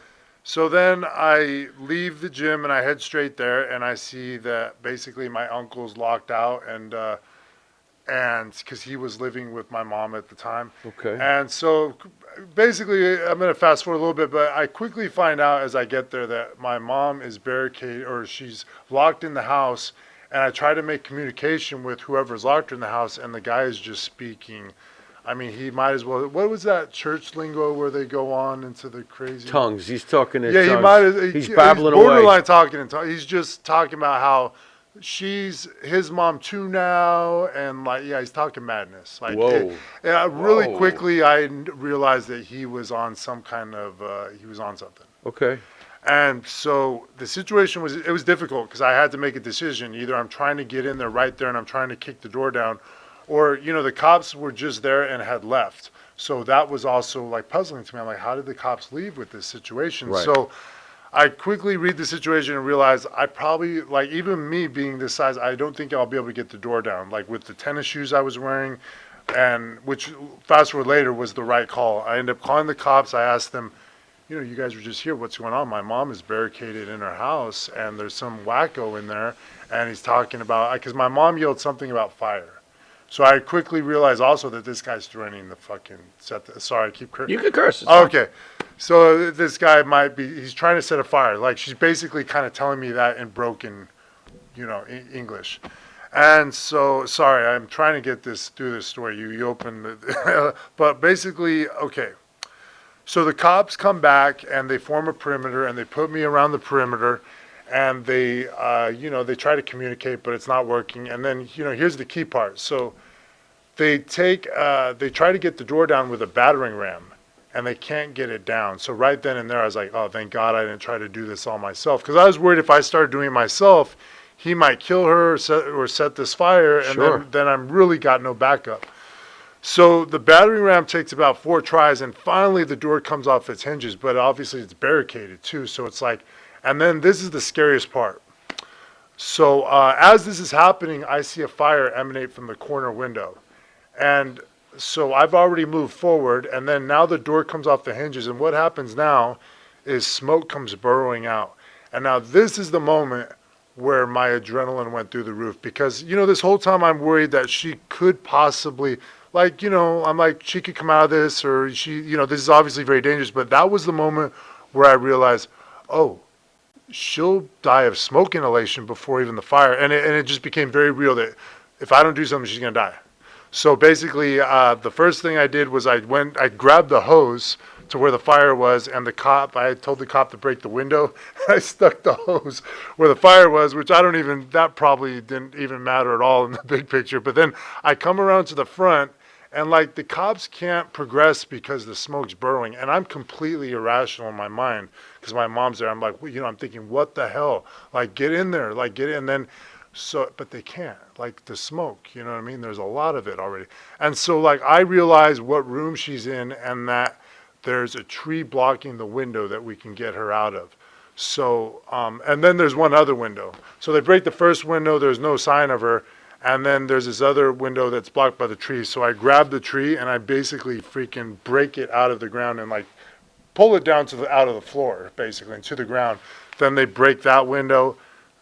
So then I leave the gym and I head straight there, and I see that basically my uncle's locked out, and because he was living with my mom at the time. Okay. And so basically, I'm going to fast forward a little bit, but I quickly find out as I get there that my mom is barricaded, or she's locked in the house, and I try to make communication with whoever's locked her in the house, and the guy is just speaking. I mean, he might as well. What was that church lingo where they go on into the crazy Tongues. He's talking in Yeah, tongues. he might. As, He's babbling he's borderline away. talking in tongues. He's just talking about how she's his mom too now, and like, yeah, he's talking madness. Like, Whoa. really Whoa. quickly, I realized that he was on some kind of he was on something. Okay. And so the situation was difficult because I had to make a decision. Either I'm trying to get in there right there and I'm trying to kick the door down, or the cops were just there and had left. So that was also like puzzling to me. I'm like, how did the cops leave with this situation? Right. So I quickly read the situation and realize I probably, like, even me being this size, I don't think I'll be able to get the door down. Like with the tennis shoes I was wearing, and which fast forward later was the right call. I ended up calling the cops. I asked them, you guys were just here. What's going on? My mom is barricaded in her house, and there's some wacko in there, and he's talking about, because my mom yelled something about fire. So I quickly realized also that this guy's threatening the fucking set. Sorry, I keep cursing. You can curse. It's fine. Okay. So this guy he's trying to set a fire. Like, she's basically kind of telling me that in broken, English. And so, sorry, I'm trying to get through this story. You opened the, but basically, okay. So the cops come back and they form a perimeter and they put me around the perimeter, and they, they try to communicate, but it's not working. And then, here's the key part. So they try to get the door down with a battering ram, and they can't get it down. So right then and there, I was like, oh, thank God I didn't try to do this all myself. Because I was worried if I started doing it myself, he might kill her or set this fire, and Sure. then I'm really got no backup. So the battering ram takes about 4 tries, and finally the door comes off its hinges, but obviously it's barricaded too. So it's like, and then this is the scariest part. So as this is happening, I see a fire emanate from the corner window. And so I've already moved forward, and then now the door comes off the hinges, and what happens now is smoke comes burrowing out. And now this is the moment where my adrenaline went through the roof, because, this whole time I'm worried that she could possibly, like, I'm like, she could come out of this, or she, this is obviously very dangerous, but that was the moment where I realized, oh, she'll die of smoke inhalation before even the fire. And it just became very real that if I don't do something, she's going to die. So basically, the first thing I did was I grabbed the hose to where the fire was, and I told the cop to break the window. I stuck the hose where the fire was, which that probably didn't even matter at all in the big picture. But then I come around to the front, and like, the cops can't progress because the smoke's burrowing, and I'm completely irrational in my mind because my mom's there. I'm like, I'm thinking, what the hell? Like, get in there, like, get in. And then, but they can't, like, the smoke, you know what I mean? There's a lot of it already. And so, like, I realize what room she's in, and that there's a tree blocking the window that we can get her out of. So, and then there's one other window. So they break the first window, there's no sign of her. And then there's this other window that's blocked by the tree. So I grab the tree and I basically freaking break it out of the ground and like pull it down out of the floor, basically, and to the ground. Then they break that window.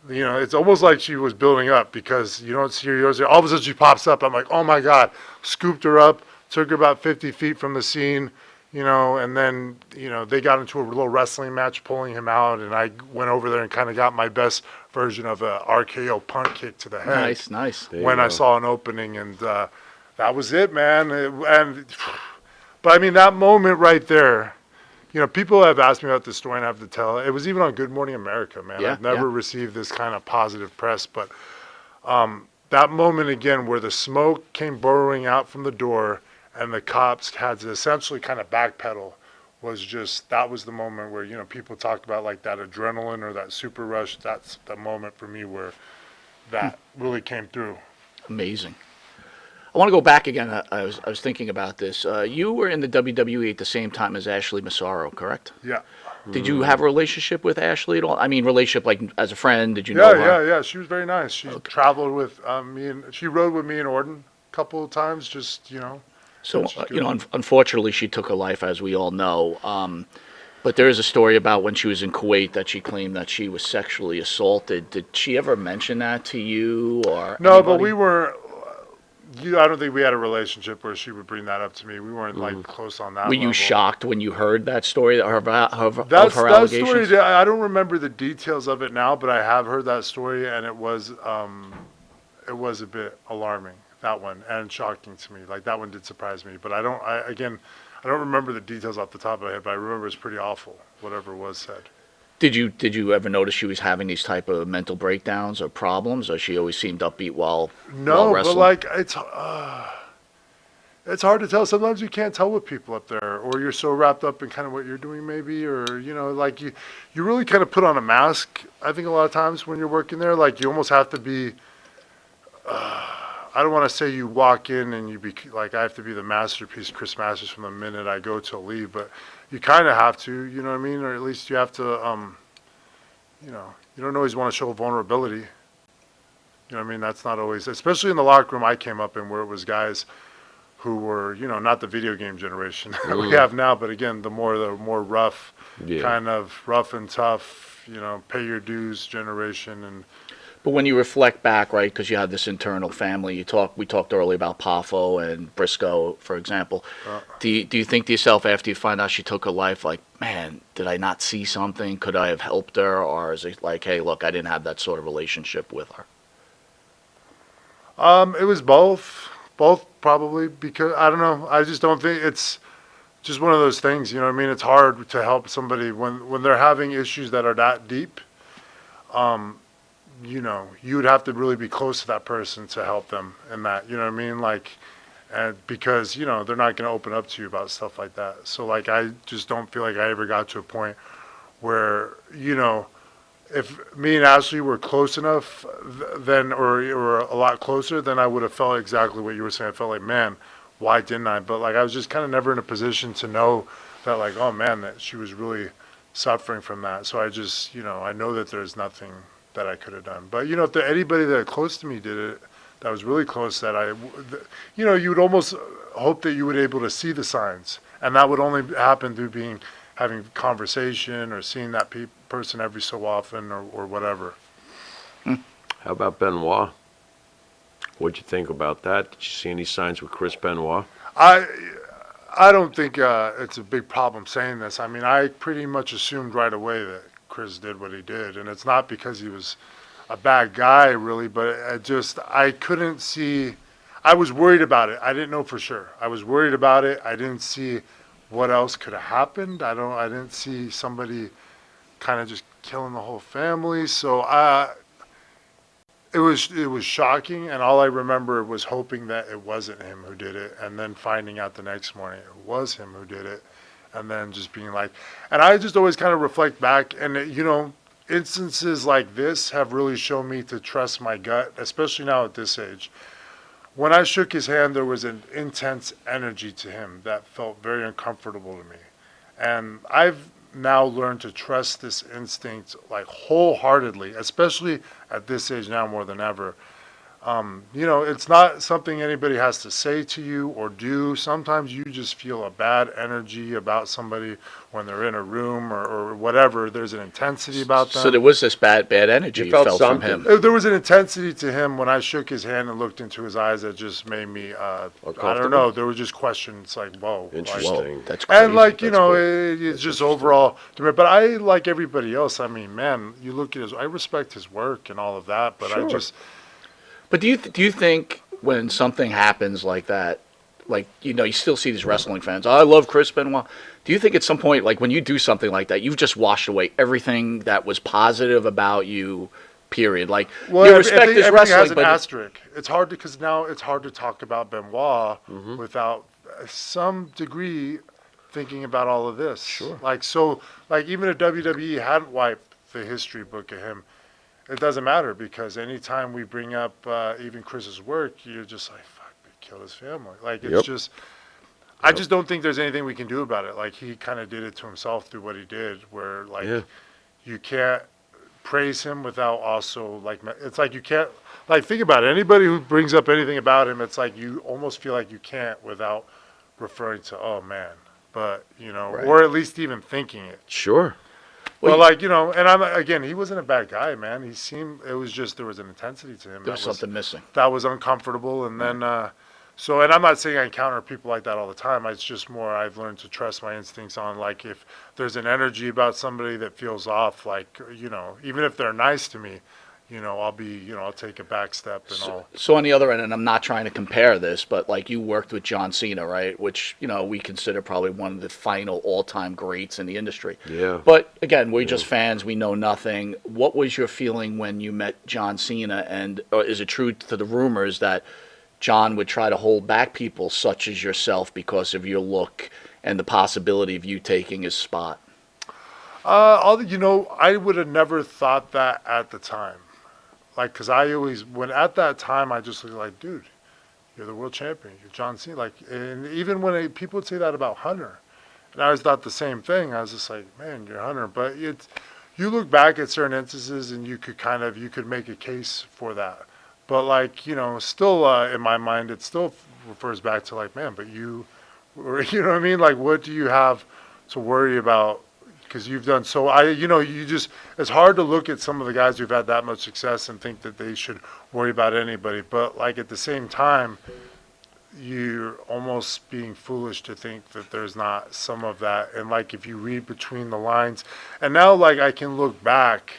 It's almost like she was building up, because you don't see her. All of a sudden she pops up. I'm like, oh my God. Scooped her up, took her about 50 feet from the scene, and then, they got into a little wrestling match pulling him out. And I went over there and kind of got my best version of a RKO punt kick to the head. Nice. When I saw an opening, and that was it, man. But I mean, that moment right there you know, people have asked me about this story and I have to tell. It was even on Good Morning America, man. Yeah, I've never received this kind of positive press, but that moment again where the smoke came burrowing out from the door and the cops had to essentially kind of backpedal was just, that was the moment where, you know, people talked about like that adrenaline or that super rush. That's the moment for me where that really came through. Amazing. I want to go back again. I was thinking about this. You were in the WWE at the same time as Ashley Massaro, correct? Yeah. Did you have a relationship with Ashley at all? I mean, relationship like as a friend? Did you know her? Yeah. She was very nice. She traveled with me and she rode with me and Orton a couple of times, just, you know. So, she's good. you know, unfortunately, she took her life, as we all know. But there is a story about when she was in Kuwait that she claimed that she was sexually assaulted. Did she ever mention that to you or No, but anybody? we were. I don't think we had a relationship where she would bring that up to me. We weren't like close on that. Were you level. shocked when you heard that story of her That allegations? story, I don't remember the details of it now, but I have heard that story, and it was a bit alarming, that one, and shocking to me. Like that one did surprise me, but I don't remember the details off the top of my head, but I remember it's pretty awful, whatever was said. Did you ever notice she was having these type of mental breakdowns or problems, or she always seemed upbeat while wrestling? But like it's hard to tell. Sometimes you can't tell with people up there, or you're so wrapped up in kind of what you're doing, maybe, or you know, like you really kind of put on a mask. I think a lot of times when you're working there, like you almost have to be. I don't want to say you walk in and you be like I have to be the masterpiece, Chris Masters, from the minute I go to leave, but you kind of have to, you know what I mean, or at least you have to, you know, you don't always want to show vulnerability. You know what I mean? That's not always, especially in the locker room I came up in where it was guys who were, you know, not the video game generation that we have now, but again, the more rough, kind of rough and tough, you know, pay your dues generation. And But when you reflect back, right, because you had this internal family, we talked earlier about Poffo and Briscoe, for example. Do you think to yourself after you find out she took her life, like, man, did I not see something? Could I have helped her? Or is it like, hey, look, I didn't have that sort of relationship with her? It was both probably, because I don't know. I just don't think it's just one of those things. You know what I mean? It's hard to help somebody when they're having issues that are that deep. You know, you would have to really be close to that person to help them in that. You know what I mean? Like, and because you know they're not going to open up to you about stuff like that. So like, I just don't feel like I ever got to a point where, you know, if me and Ashley were close enough, then or a lot closer, then I would have felt exactly what you were saying. I felt like, man, why didn't I? But like, I was just kind of never in a position to know that, like, oh man, that she was really suffering from that. So I just, you know, I know that there's nothing that I could have done. But you know, if anybody that close to me did it, that was really close, that you know, you would almost hope that you would be able to see the signs, and that would only happen through having conversation or seeing that person every so often or whatever. How about Benoit? What'd you think about that? Did you see any signs with Chris Benoit? I don't think it's a big problem saying this. I mean, I pretty much assumed right away that Chris did what he did, and it's not because he was a bad guy really, but I couldn't see. I was worried about it. I didn't know for sure. I was worried about it. I didn't see what else could have happened. I didn't see somebody kind of just killing the whole family. So it was shocking, and all I remember was hoping that it wasn't him who did it, and then finding out the next morning it was him who did it, and then just being like, and I just always kind of reflect back, and you know, instances like this have really shown me to trust my gut, especially now at this age. When I shook his hand, there was an intense energy to him that felt very uncomfortable to me, and I've now learned to trust this instinct like wholeheartedly, especially at this age now more than ever. You know, it's not something anybody has to say to you or do. Sometimes you just feel a bad energy about somebody when they're in a room or whatever. There's an intensity about them. So there was this bad energy you felt from him. There was an intensity to him when I shook his hand and looked into his eyes that just made me, I don't know, there were just questions like, whoa. Interesting. Like, That's crazy. and like, you know, it's just overall, but I, like everybody else, I mean, man, you look at I respect his work and all of that, but Sure. I just. But do you think when something happens like that, like, you still see these wrestling fans. I love Chris Benoit. Do you think at some point, like when you do something like that, you've just washed away everything that was positive about you, period? Like, your respect is everything wrestling, has an but asterisk. It's hard because now it's hard to talk about Benoit Mm-hmm. without some degree thinking about all of this. Sure. Like even if WWE hadn't wiped the history book of him, it doesn't matter because anytime we bring up even Chris's work, you're just like, fuck, they killed his family. Like it's Yep. just, I just don't think there's anything we can do about it. Like he kind of did it to himself through what he did, where like Yeah. you can't praise him without also like it's like you can't like think about it. Anybody who brings up anything about him, it's like you almost feel like you can't without referring to oh man, but Right. or at least even thinking it. Sure. Well, like and I'm again, he wasn't a bad guy, man. He seemed it was just there was an intensity to him there was something missing. that was uncomfortable, and then and I'm not saying I encounter people like that all the time. It's just more I've learned to trust my instincts on like if there's an energy about somebody that feels off, like even if they're nice to me, I'll be I'll take a back step and I'll. So on the other end, and I'm not trying to compare this, but like you worked with John Cena, right? Which, we consider probably one of the final all-time greats in the industry. Yeah. But again, we're just fans. We know nothing. What was your feeling when you met John Cena? And is it true to the rumors that John would try to hold back people such as yourself because of your look and the possibility of you taking his spot? I would have never thought that at the time. Like, because at that time, I just looked like, dude, you're the world champion. You're John Cena. Like, and even when people would say that about Hunter, and I always thought the same thing. I was just like, man, you're Hunter. But you look back at certain instances and you could make a case for that. But like, still in my mind, it still refers back to like, man, but you know what I mean? Like, what do you have to worry about? Because you've done so. It's hard to look at some of the guys who've had that much success and think that they should worry about anybody. But like at the same time, you're almost being foolish to think that there's not some of that. And like if you read between the lines, and now like I can look back.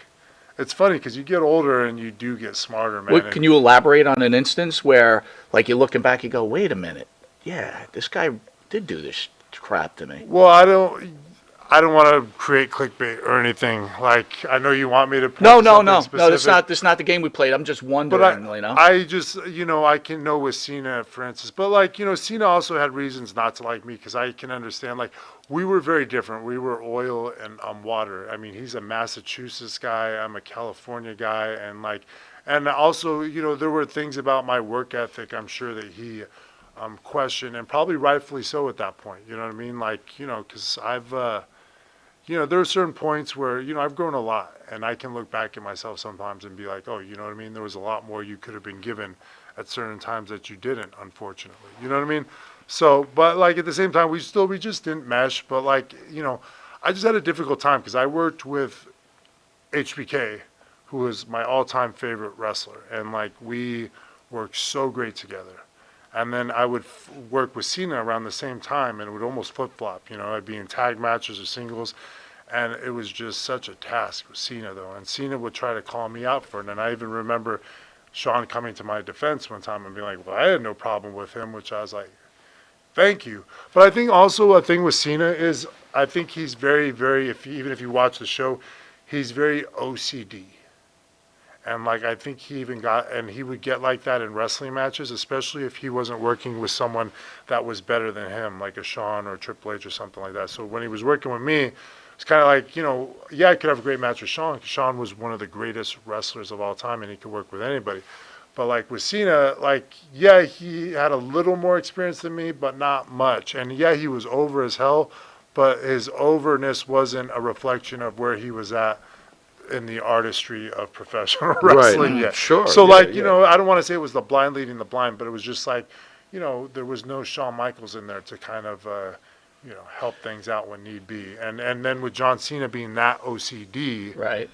It's funny because you get older and you do get smarter, man. Can you elaborate on an instance where, like, you're looking back, you go, wait a minute, yeah, this guy did do this crap to me? Well, I don't want to create clickbait or anything. Like, I know you want me to. No. Specific. That's not the game we played. I'm just wondering, But I just, I can know with Cena, for instance. But like, Cena also had reasons not to like me because I can understand. Like, we were very different. We were oil and water. I mean, he's a Massachusetts guy. I'm a California guy, and also, there were things about my work ethic. I'm sure that he questioned, and probably rightfully so at that point. You know what I mean? Like, because I've. There are certain points where, I've grown a lot and I can look back at myself sometimes and be like, oh, you know what I mean? There was a lot more you could have been given at certain times that you didn't, unfortunately. You know what I mean? So, but like at the same time, we just didn't mesh. But like, I just had a difficult time because I worked with HBK, who was my all-time favorite wrestler. And like, we worked so great together. And then I would work with Cena around the same time, and it would almost flip-flop. I'd be in tag matches or singles, and it was just such a task with Cena, though. And Cena would try to call me out for it. And I even remember Sean coming to my defense one time and being like, well, I had no problem with him, which I was like, thank you. But I think also a thing with Cena is I think he's very, very, even if you watch the show, he's very OCD. And like I think he would get like that in wrestling matches, especially if he wasn't working with someone that was better than him, like a Shawn or a Triple H or something like that. So when he was working with me, it's kind of like, I could have a great match with Shawn, because Shawn was one of the greatest wrestlers of all time, and he could work with anybody. But like with Cena, like, yeah, he had a little more experience than me, but not much. And yeah, he was over as hell, but his overness wasn't a reflection of where he was at in the artistry of professional wrestling. Right. Yet. Sure. So yeah, like, yeah. I don't want to say it was the blind leading the blind, but it was just like, there was no Shawn Michaels in there to kind of, help things out when need be. And then with John Cena being that OCD. Right.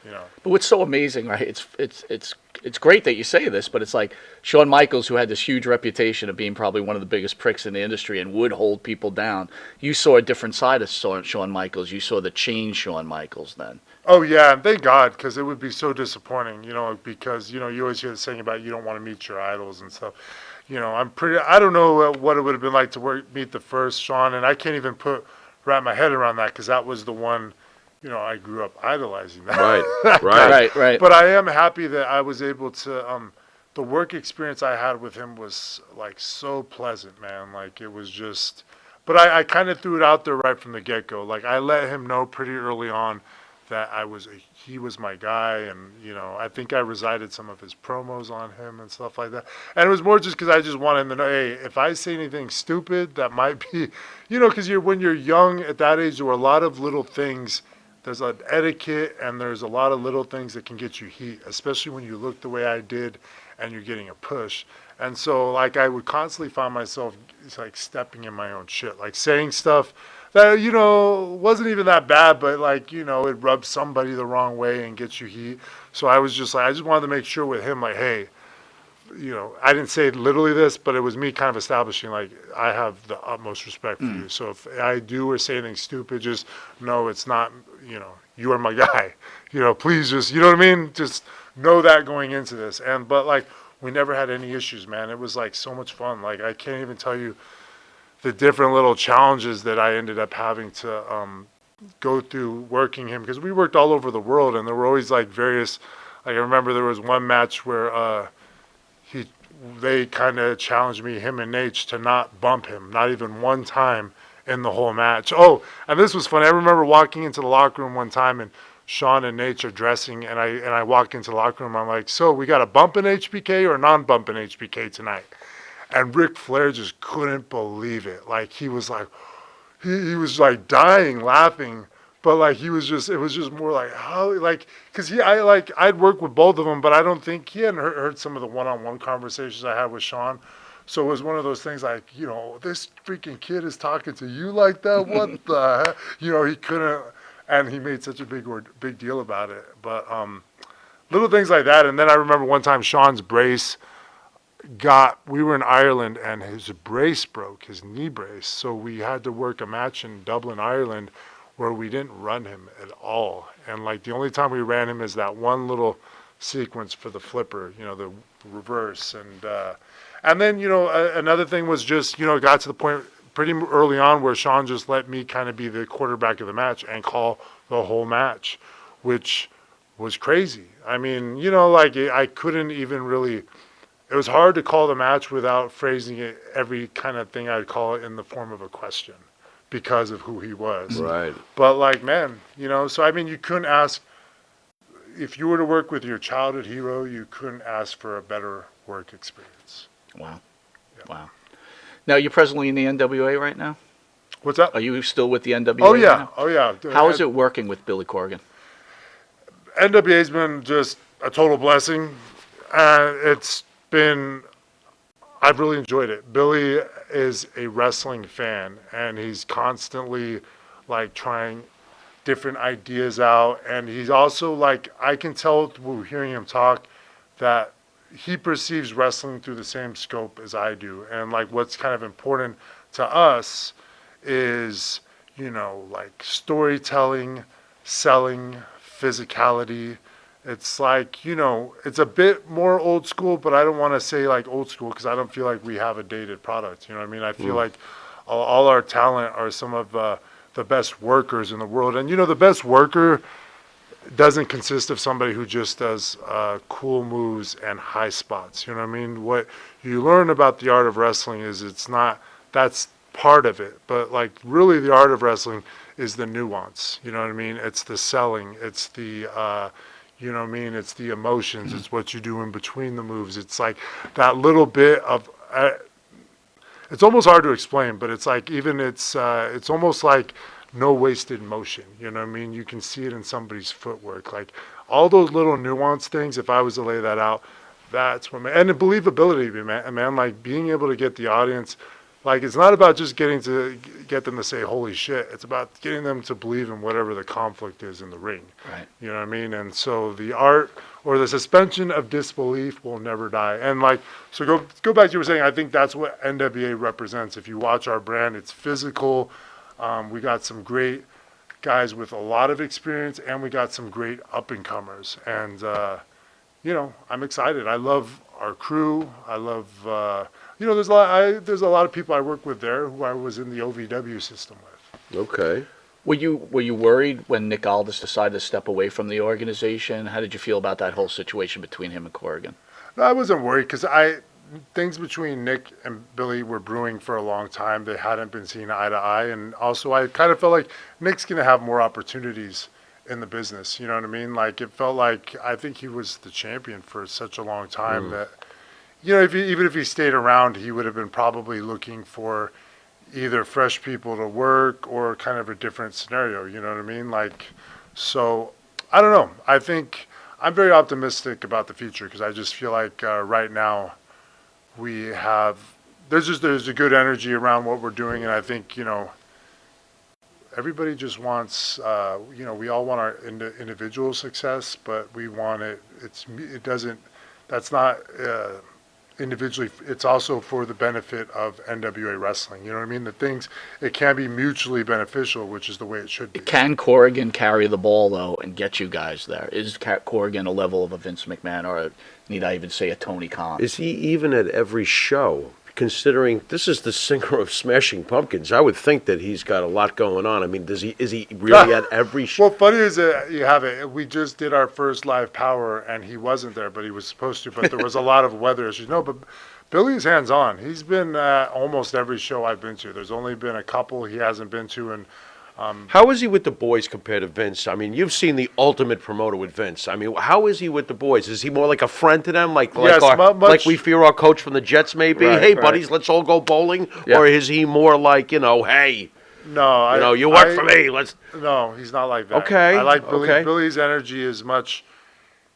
But what's so amazing, right? It's great that you say this, but it's like Shawn Michaels, who had this huge reputation of being probably one of the biggest pricks in the industry and would hold people down. You saw a different side of Shawn Michaels. You saw the changed Shawn Michaels then. Oh yeah, and thank God, because it would be so disappointing, because you always hear the saying about you don't want to meet your idols and stuff. I don't know what it would have been like to meet the first Sean, and I can't even wrap my head around that because that was the one, I grew up idolizing that. Right, that right. guy. Right. But I am happy that I was able to, the work experience I had with him was like so pleasant, man. Like it was just, but I kind of threw it out there right from the get-go. Like I let him know pretty early on that he was my guy, and I think I recited some of his promos on him and stuff like that. And it was more just because I just wanted him to know, hey, if I say anything stupid, that might be, because when you're young at that age, there were a lot of little things. There's an etiquette, and there's a lot of little things that can get you heat, especially when you look the way I did, and you're getting a push. And so, like, I would constantly find myself like stepping in my own shit, like saying stuff that wasn't even that bad, but like it rubs somebody the wrong way and gets you heat. So I was just like, I just wanted to make sure with him, like, hey, I didn't say literally this, but it was me kind of establishing like I have the utmost respect for you. So if I do or say anything stupid, just know it's not, you are my guy. Please just, you know what I mean? Just know that going into this. But like we never had any issues, man. It was like so much fun. Like I can't even tell you the different little challenges that I ended up having to go through working him, because we worked all over the world, and there were always like various. Like I remember there was one match where they kind of challenged me, him and Nate, to not bump him, not even one time in the whole match. Oh, and this was funny. I remember walking into the locker room one time, and Sean and Nate are dressing, and I walk into the locker room. I'm like, so we got a bump in HBK or non-bump in HBK tonight? And Ric Flair just couldn't believe it. Like he was like, he was like dying laughing, but like it was just more like how, like, cause I'd worked with both of them, but I don't think he hadn't heard some of the one-on-one conversations I had with Sean. So it was one of those things like, this freaking kid is talking to you like that. What the heck? He couldn't, and he made such a big deal about it. But little things like that. And then I remember one time Sean's brace we were in Ireland, and his brace broke, his knee brace. So we had to work a match in Dublin, Ireland, where we didn't run him at all. And like the only time we ran him is that one little sequence for the flipper, the reverse. And then, another thing was just, it got to the point pretty early on where Sean just let me kind of be the quarterback of the match and call the whole match, which was crazy. I mean, like I couldn't even really. It was hard to call the match without phrasing it every kind of thing I'd call it in the form of a question because of who he was. Right. But like, man, so I mean, you couldn't ask, if you were to work with your childhood hero, you couldn't ask for a better work experience. Wow. Yeah. Wow. Now, you're presently in the NWA right now? What's that? Are you still with the NWA? Oh, yeah. Right now? Oh, yeah. How is it working with Billy Corgan? NWA's been just a total blessing. I've really enjoyed it. Billy is a wrestling fan, and he's constantly like trying different ideas out. And he's also like, I can tell through hearing him talk that he perceives wrestling through the same scope as I do. And like what's kind of important to us is, like storytelling, selling, physicality. It's like, it's a bit more old school, but I don't want to say like old school because I don't feel like we have a dated product. You know what I mean? I feel like all our talent are some of the best workers in the world. And, the best worker doesn't consist of somebody who just does cool moves and high spots. You know what I mean? What you learn about the art of wrestling is that's part of it. But like really the art of wrestling is the nuance. You know what I mean? It's the selling. It's the... you know what I mean? It's the emotions. It's what you do in between the moves. It's like that little bit of. It's almost hard to explain, but it's like it's almost like no wasted motion. You know what I mean? You can see it in somebody's footwork. Like all those little nuanced things. If I was to lay that out, that's what. And the believability, man. Like being able to get the audience. Like it's not about just getting to get them to say holy shit. It's about getting them to believe in whatever the conflict is in the ring. Right. You know what I mean? And so the art or the suspension of disbelief will never die. And like so go back to what you were saying. I think that's what NWA represents. If you watch our brand, it's physical. We got some great guys with a lot of experience, and we got some great up and comers. And I'm excited. I love our crew. I love there's a lot of people I work with there who I was in the OVW system with. Okay. Were you worried when Nick Aldis decided to step away from the organization? How did you feel about that whole situation between him and Corrigan? No, I wasn't worried because things between Nick and Billy were brewing for a long time. They hadn't been seen eye to eye, and also I kind of felt like Nick's gonna have more opportunities in the business. You know what I mean? Like it felt like I think he was the champion for such a long time that even if he stayed around, he would have been probably looking for either fresh people to work or kind of a different scenario. You know what I mean? Like, so I don't know. I think I'm very optimistic about the future because I just feel like right now there's a good energy around what we're doing, and I think everybody just wants we all want our individual success, but we want that's not individually, it's also for the benefit of NWA wrestling. You know what I mean? It can be mutually beneficial, which is the way it should be. Can Corrigan carry the ball, though, and get you guys there? Is Corrigan a level of a Vince McMahon, or need I even say a Tony Khan? Is he even at every show? Considering this is the singer of Smashing Pumpkins, I would think that he's got a lot going on. I mean, is he really at every show? Well, funny is that you have it. We just did our first live Power, and he wasn't there, but he was supposed to. But there was a lot of weather issues. No, but Billy's hands-on. He's been at almost every show I've been to. There's only been a couple he hasn't been to, and how is he with the boys compared to Vince? I mean, you've seen the ultimate promoter with Vince. I mean, how is he with the boys? Is he more like a friend to them, like we fear our coach from the Jets, maybe? Right, hey, buddies, let's all go bowling. Yeah. Or is he more like, hey, no, you work for me. Let's. No, he's not like that. Okay. I like Billy. Okay. Billy's energy is much.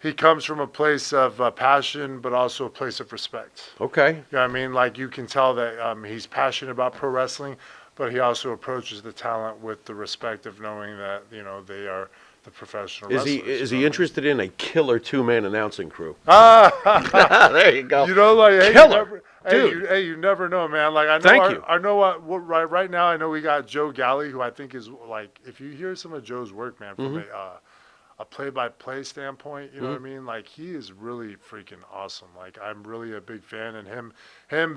He comes from a place of passion, but also a place of respect. Okay. You know what I mean? Like you can tell that he's passionate about pro wrestling, but he also approaches the talent with the respect of knowing that they are the professional wrestlers. Is he interested in a killer two-man announcing crew? There you go. Hey, Killer. you never know, man. Like I know, Thank you. I know right now. I know we got Joe Galley, who I think is like, if you hear some of Joe's work, man, from a play-by-play standpoint, you know what I mean? Like he is really freaking awesome. Like I'm really a big fan, and him,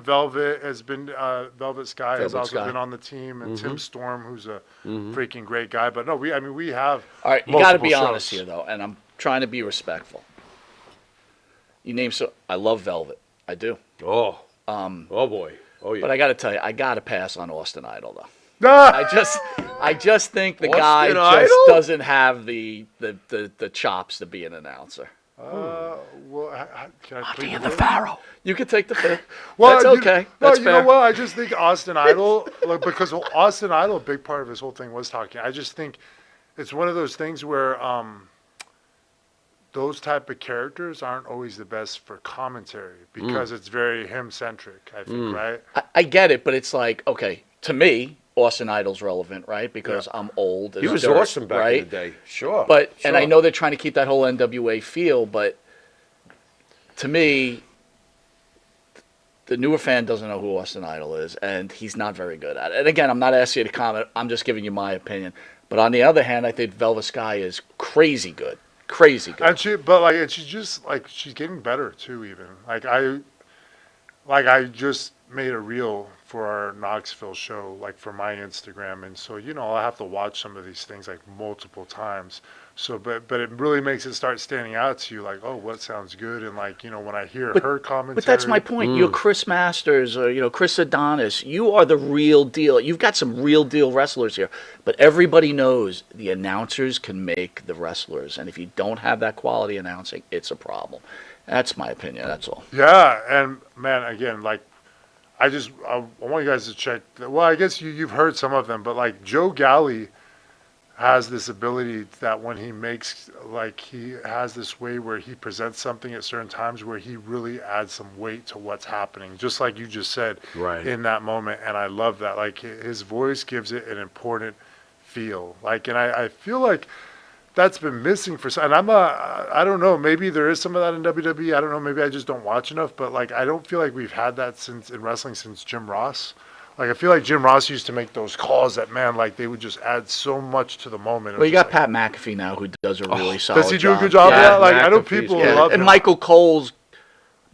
Velvet has been, Velvet Sky has also been on the team, and Tim Storm, who's a freaking great guy. But no, we have. All right, you got to be honest here, though, and I'm trying to be respectful. You name I love Velvet, I do. Oh. Oh boy. Oh yeah. But I got to tell you, I got to pass on Austin Idol, though. Ah! I just think the guy Austin just Idol? doesn't have the chops to be an announcer. Well, can I plead the Pharaoh. You could take the fifth. Well, That's okay. That's you fair. know what? I just think Austin Idol, because Austin Idol, a big part of his whole thing was talking. I just think it's one of those things where those type of characters aren't always the best for commentary because it's very him-centric, I think, right? I get it, but it's like, okay, to me, Austin Idol's relevant, right? Because I'm old. He was dirt, awesome back right? in the day. Sure. But sure. and I know they're trying to keep that whole NWA feel, but to me, the newer fan doesn't know who Austin Idol is, and he's not very good at it. And again, I'm not asking you to comment. I'm just giving you my opinion. But on the other hand, I think Velvet Sky is crazy good. Crazy good. And she's just like, she's getting better too, even. I just made a reel for our Knoxville show, like for my Instagram, and so I have to watch some of these things like multiple times. So, but it really makes it start standing out to you, like, oh, what sounds good, and like when I hear her commentary. But that's my point. You're Chris Masters, or Chris Adonis. You are the real deal. You've got some real deal wrestlers here. But everybody knows the announcers can make the wrestlers, and if you don't have that quality announcing, it's a problem. That's my opinion. That's all. Yeah, and man, again, like, I want you guys to check. Well, I guess you've heard some of them, but like Joe Galley has this ability that when he makes, like, he has this way where he presents something at certain times where he really adds some weight to what's happening, just like you just said, right, in that moment. And I love that. Like, his voice gives it an important feel. Like, and I feel like that's been missing for some. And I don't know, maybe there is some of that in WWE. I don't know, maybe I just don't watch enough. But like, I don't feel like we've had that in wrestling since Jim Ross. Like, I feel like Jim Ross used to make those calls that, man, like, they would just add so much to the moment. Well, you got Pat McAfee now, who does a really solid job. Does he do a good job of that? Like, I know people love him. And Michael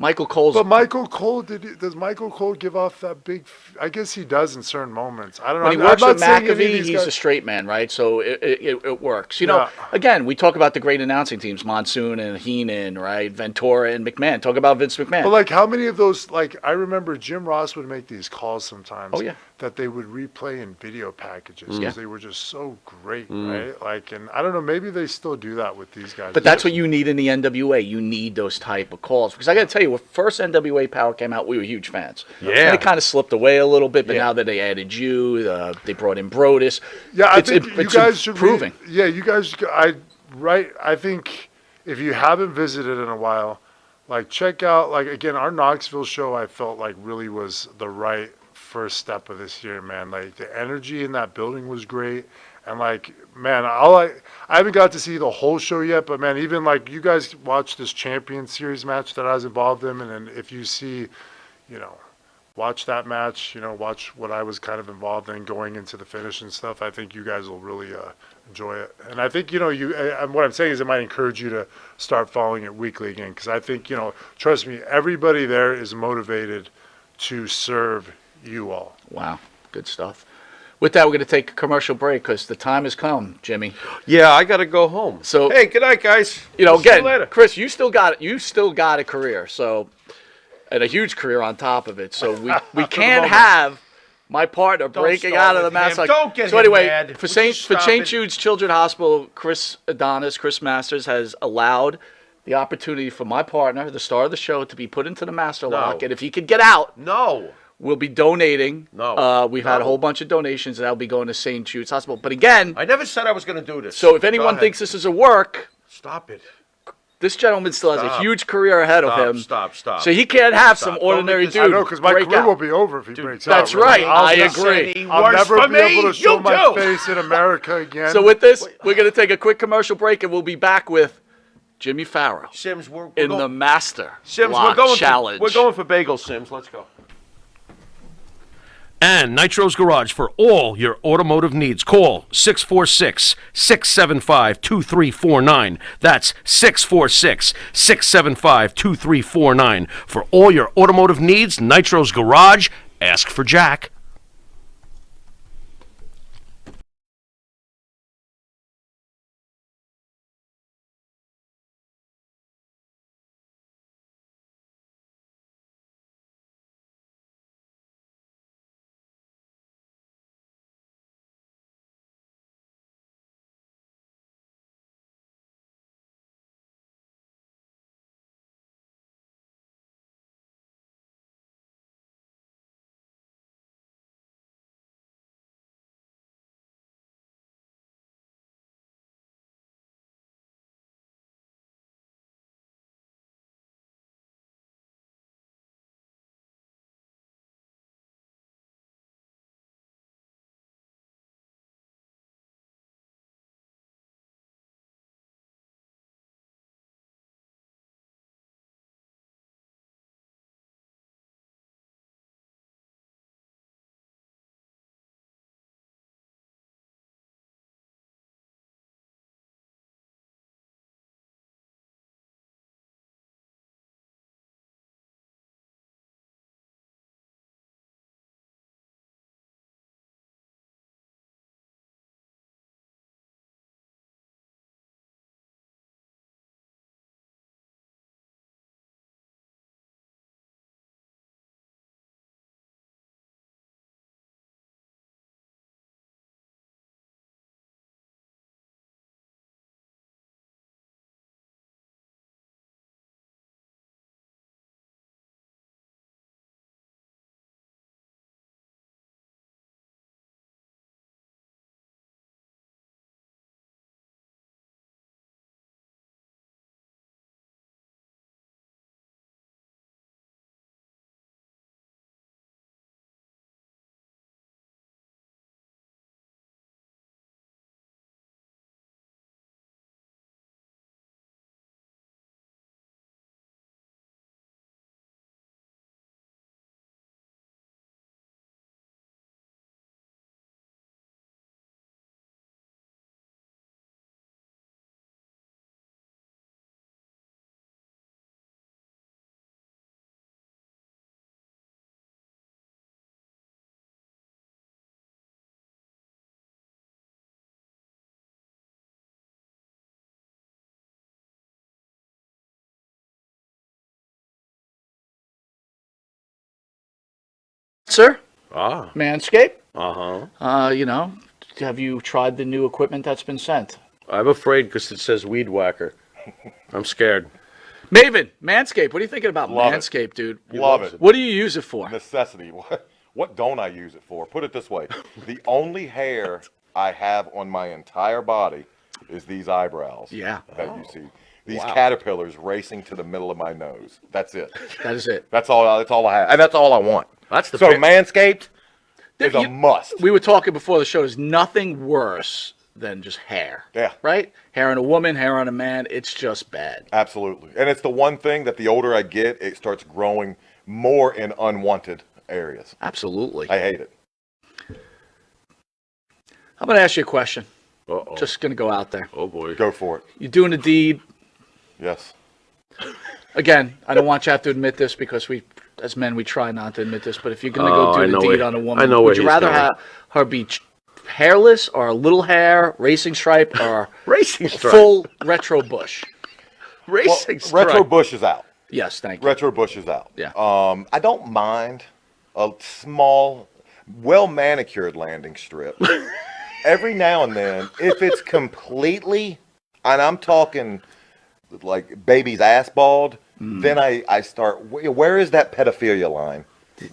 Michael Cole's. But Michael Cole, does Michael Cole give off that big? I guess he does in certain moments. I don't know. When he I'm works not with saying any of McAfee, these he's guys- a straight man, right? So it works. You Yeah. know, again, we talk about the great announcing teams, Monsoon and Heenan, right? Ventura and McMahon. Talk about Vince McMahon. But like, how many of those? Like, I remember Jim Ross would make these calls sometimes. Oh, yeah. That they would replay in video packages because Yeah. they were just so great, right? Like, and I don't know, maybe they still do that with these guys. But that's what you need in the NWA. You need those type of calls. Because I got to tell you, when first NWA Power came out, we were huge fans. Yeah. And it kind of slipped away a little bit, but Yeah. now that they added you, they brought in Brodus. Yeah, I it's, think it, you it's guys should. improving. Yeah, you guys. I think if you haven't visited in a while, like check out like again our Knoxville show. I felt like really was the right first step of this year, man. Like the energy in that building was great, and like man, I haven't got to see the whole show yet, but man, even like you guys watched this Champion Series match that I was involved in, and then if you see, you know. Watch that match, you know, watch what I was kind of involved in going into the finish and stuff. I think you guys will really enjoy it. And I think, you know, what I'm saying is it might encourage you to start following it weekly again. Because I think, you know, trust me, everybody there is motivated to serve you all. Wow, good stuff. With that, we're going to take a commercial break because the time has come, Jimmy. Yeah, I got to go home. So, hey, good night, guys. You know, See you again, later. Chris, you still got a career. So. And a huge career on top of it. So we can't have my partner breaking out of the mask. Like, Don't get so him anyway, mad. for Would you stop St. it? Jude's Children's Hospital, Chris Masters has allowed the opportunity for my partner, the star of the show, to be put into the master lock. And if he could get out, we'll be donating. We've had a whole bunch of donations that'll be going to St. Jude's Hospital. But again, I never said I was going to do this. so if Go anyone ahead. thinks this is a work, Stop it. this gentleman still has a Stop. huge career ahead of him. Stop. So he can't have some Stop. ordinary Don't make dude. this- I know, because my break career out. will be over if he breaks out. That's right. I I'll agree. I'll Worse never for be me, able to show you my do. face in America again. So with this, we're going to take a quick commercial break, and we'll be back with Jimmy Pharaoh Sims, we're in going, the Master Sims, Lock Challenge. we're going for bagels, Sims. Let's go. And Nitro's Garage for all your automotive needs. Call 646-675-2349. That's 646-675-2349. For all your automotive needs, Nitro's Garage. Ask for Jack. Sir, Ah. Manscaped. Uh-huh. You know, have you tried the new equipment that's been sent? I'm afraid because it says weed whacker. I'm scared. Maven, Manscaped. What are you thinking about Love it. Manscaped, dude? Love it. What do you use it for? Necessity. What don't I use it for? Put it this way. The only hair I have on my entire body is these eyebrows. Yeah. That you see. These caterpillars racing to the middle of my nose. That's it. That is it. That's all I have. And that's all I want. That's the So bit- Manscaped is a must. We were talking before the show. There's nothing worse than just hair. Yeah. Right? Hair on a woman, hair on a man. It's just bad. Absolutely. And it's the one thing that the older I get, it starts growing more in unwanted areas. Absolutely. I hate it. I'm going to ask you a question. Uh-oh. Just going to go out there. Oh, boy. Go for it. You're doing a deed. Yes. Again, I don't want you to have to admit this because we, as men, we try not to admit this. But if you're going to go I do know the deed where- on a woman, I know would where you he's rather going. have her be hairless or a little hair, racing stripe, or Racing stripe. full retro bush? Racing Retro Bush is out. Yes, thank you. Retro Bush is out. Yeah. I don't mind a small, well manicured landing strip. Every now and then, if it's completely, and I'm talking like baby's ass bald, then I start. Where is that pedophilia line?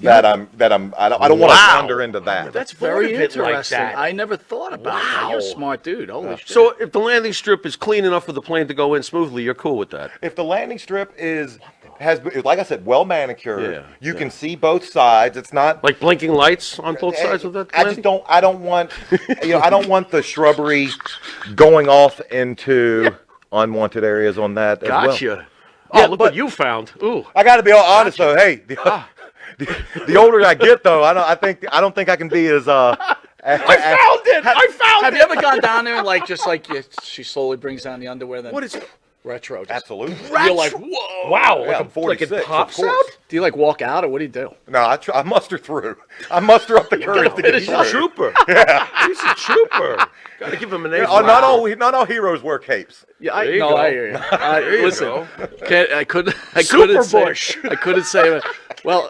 I don't want to wander into that. That's very thought of it like interesting. that. I never thought about that. You're a smart dude. Holy shit. So if the landing strip is clean enough for the plane to go in smoothly, you're cool with that? If the landing strip has, like I said, well manicured, Yeah, you can see both sides. It's not Like blinking lights on both sides of that I landing? just don't. I don't want. I don't want the shrubbery going off into unwanted areas on that. As well. Gotcha. Oh, look what you found. Ooh. I got to be all honest though. Hey, the older I get though, I don't think I can be as I found it! I found have it! you ever gone down there and she slowly brings down the underwear? Then What is retro? Just, Absolutely. You're like, whoa! Wow, Yeah, like, I'm like 46, it of pops course. out? Do you like walk out or what do you do? No, I muster through. I muster up the courage to get He's through. a trooper. He's a trooper. Gotta give him an A. Not all heroes wear capes. Yeah, There you go. I hear you. There you Listen, go. I couldn't Super say. Bush. I couldn't say it. Well,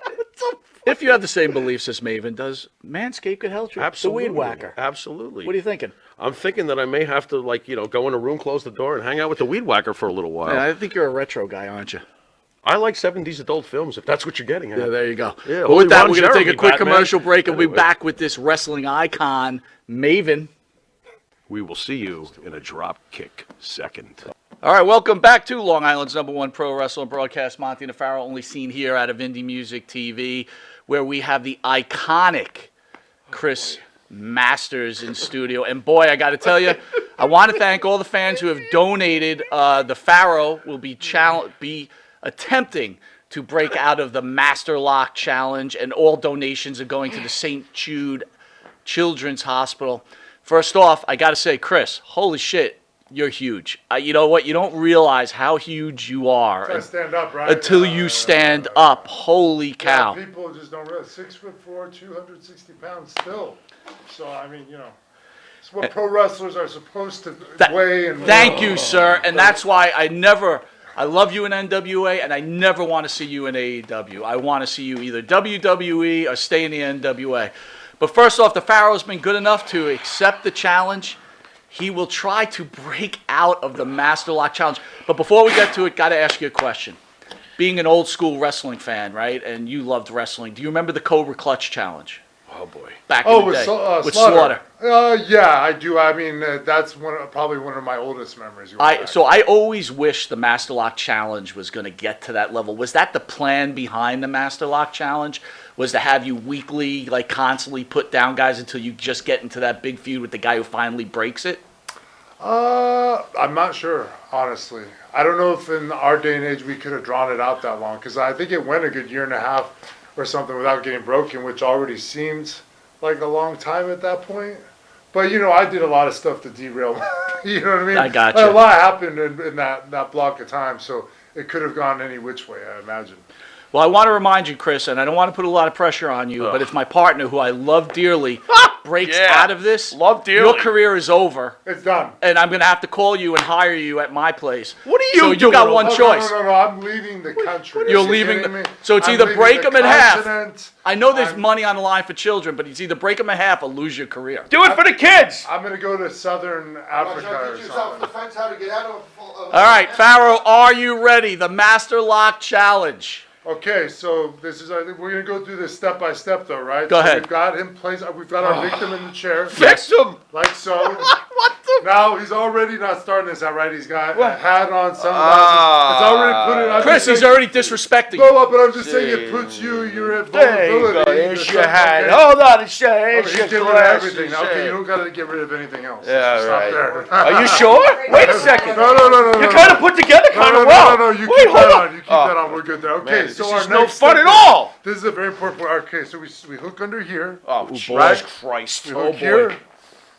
if you have the same beliefs as Maven does, Manscaped could help you. Absolutely. The weed whacker. Absolutely. What are you thinking? I'm thinking that I may have to, go in a room, close the door, and hang out with the weed whacker for a little while. Yeah, I think you're a retro guy, aren't you? I like 70s adult films, if that's what you're getting at. Yeah, there you go. Yeah, Well, only with that, Ron we're going to take a Jeremy, quick Batman. commercial break and we'll be Anyway. back with this wrestling icon, Maven. We will see you in a drop kick second. All right, welcome back to Long Island's #1 pro wrestling broadcast, Monte and Pharaoh, only seen here out of Indie Music TV, where we have the iconic Chris Masters in studio. And boy, I got to tell you, I want to thank all the fans who have donated. The Pharaoh will be attempting to break out of the Master Lock Challenge, and all donations are going to the St. Jude Children's Hospital. First off, I got to say, Chris, holy shit, you're huge. You know what? You don't realize how huge you are Try to stand up, right? until you stand up. Holy cow. Yeah, people just don't realize 6'4", 260 pounds still. So I mean, it's what pro wrestlers are supposed to weigh. And Thank you, sir. And that's why I love you in NWA, and I never want to see you in AEW. I want to see you either WWE or stay in the NWA. But first off, the Pharaoh's been good enough to accept the challenge. He will try to break out of the Master Lock Challenge. But before we get to it, got to ask you a question. Being an old school wrestling fan, right, and you loved wrestling, do you remember the Cobra Clutch Challenge? Oh, boy. Back in the day. With Slaughter. Yeah, I do. I mean, that's probably one of my oldest memories. So I always wish the Master Lock Challenge was going to get to that level. Was that the plan behind the Master Lock Challenge? Was to have you weekly, constantly put down guys until you just get into that big feud with the guy who finally breaks it? I'm not sure, honestly. I don't know if in our day and age we could have drawn it out that long, because I think it went a good year and a half or something without getting broken, which already seems like a long time at that point. But, I did a lot of stuff to derail. You know what I mean? I got you. A lot happened in that block of time, so it could have gone any which way, I imagine. Well, I want to remind you, Chris, and I don't want to put a lot of pressure on you, but if my partner, who I love dearly, breaks Yeah. out of this, Love dearly. your career is over, It's done. and I'm going to have to call you and hire you at my place. What are you So you doing? got one Oh, choice. No, I'm leaving the country. You're Are you leaving kidding the- me? so it's I'm either leaving break the 'em in half. continent. I know there's I'm- money on the line for children, but it's either break them in half or lose your career. Do it for the kids. I'm gonna go to Southern Africa or Teach yourself something. the fence how to get out of. All right, Pharaoh, are you ready? The Master Lock Challenge. Okay, so this is we're gonna go through this step by step, though, right? Go ahead. We've got him placed. We've got our victim in the chair, Victim. like so. What the? Now he's already not starting this out right. He's got a hat on, sunglasses. It's already put it on. Chris, he's already disrespecting you. No, but I'm just saying it puts you're at There you vulnerability. go. There's It's your okay. hat. Hold on a second. Oh, Here's he's your getting rid of glasses. everything. Okay, you don't gotta get rid of anything else. Yeah, Stop right. there. Are you sure? Wait a second. No. You're kind of put together kind of well. No, you Wait, keep hold that on. on. You keep that on. We're good there. Okay, Man, so this our is no next fun step at all. This is a very important part. Okay, so we hook under here. Oh, Right? Jesus Christ. We hook here,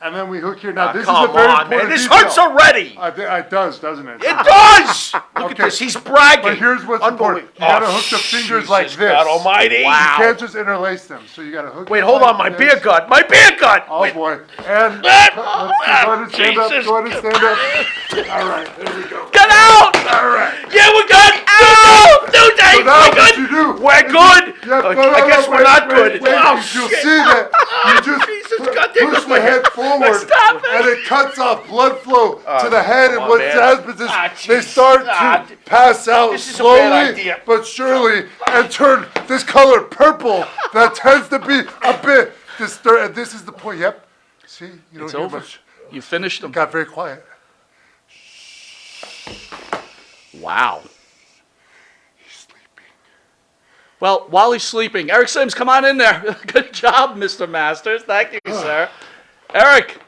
and then we hook here. Now this is a Come very on, important man. This detail. hurts already. It does, doesn't it? It does. Look at Okay. this. He's bragging. But here's what's important. You gotta hook the fingers like Jesus this. God almighty. You can't just interlace them. So you gotta hook. Wait, them hold like on. My this. beer gut. My beer gut. Oh Wait. boy. And Ah, go ahead and stand up. Jesus. Go ahead and stand up. All right, there we go. Get out. All right. Yeah, we're good. Out. No, So Dave. now We're what good. you do? We're good. Yeah, I guess we're not good. Wait, Oh, you'll shit. see that you just Jesus, God, there push goes the my head forward, Stop it. and it cuts off blood flow to the head. And on, what man. happens is they jeez. start Ah, to pass out this is a bad slowly idea. but surely and turn this color purple. That tends to be a bit disturbing. And this is the point. Yep. See, you don't It's hear over. much. You finished them. Got very quiet. Wow. Well, while he's sleeping, Eric Sims, come on in there. Good job, Mr. Masters. Thank you, sir. Eric,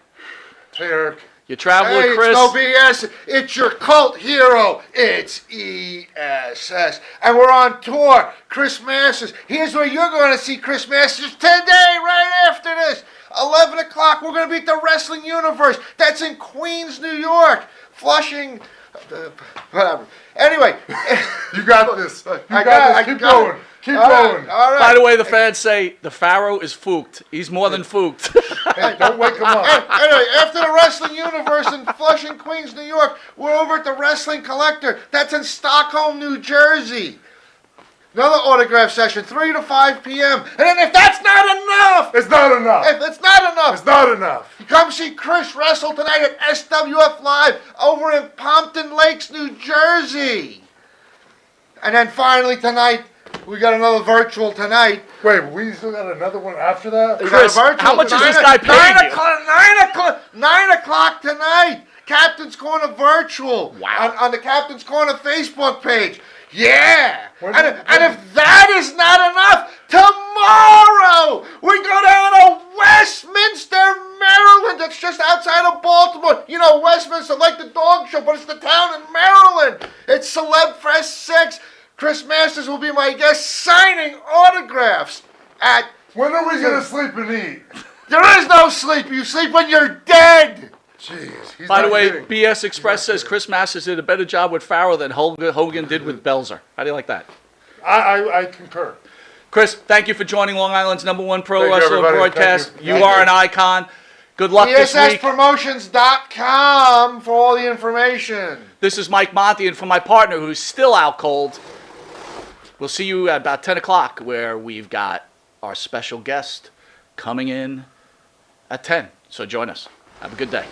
Hey, Eric. you travel Hey, with Chris. it's no BS. It's your cult hero. It's ESS. And we're on tour. Chris Masters. Here's where you're going to see Chris Masters today, right after this. 11 o'clock, we're going to be at the Wrestling Universe. That's in Queens, New York. Flushing, whatever. Anyway. You got this. You I got got this. it. Keep going. Keep going. All right. By the way, the fans say the Pharaoh is fooked. He's more than fooked. Hey, don't wake him up. Anyway, after the Wrestling Universe in Flushing, Queens, New York, we're over at the Wrestling Collector. That's in Stockholm, New Jersey. Another autograph session, 3 to 5 p.m. And then if that's not enough, It's not enough. if it's not enough, It's not enough. you come see Chris wrestle tonight at SWF Live over in Pompton Lakes, New Jersey. And then finally tonight, we got another virtual tonight. Wait, we still got another one after that? We Chris, got a virtual how much is tonight this at guy paying 9 you? o'clock, 9 o'clock tonight. Captain's Corner virtual. Wow. On the Captain's Corner Facebook page. Yeah. When- And if that is not enough, tomorrow we go down to Westminster, Maryland. That's just outside of Baltimore. You know, Westminster, like the dog show, but it's the town in Maryland. It's Celeb Fest 6. Chris Masters will be my guest signing autographs at... When are we going to sleep and eat? There is no sleep. You sleep when you're dead. Jeez. He's By the not way, kidding. BS Express says Chris Masters did a better job with Pharaoh than Hogan did with Belzer. How do you like that? I concur. Chris, thank you for joining Long Island's #1 pro Thank you, wrestler everybody. broadcast. Thank You you. are an icon. Good luck this week. ESSpromotions.com for all the information. This is Mike Monte, and for my partner who's still out cold, we'll see you at about 10 o'clock where we've got our special guest coming in at 10. So join us. Have a good day.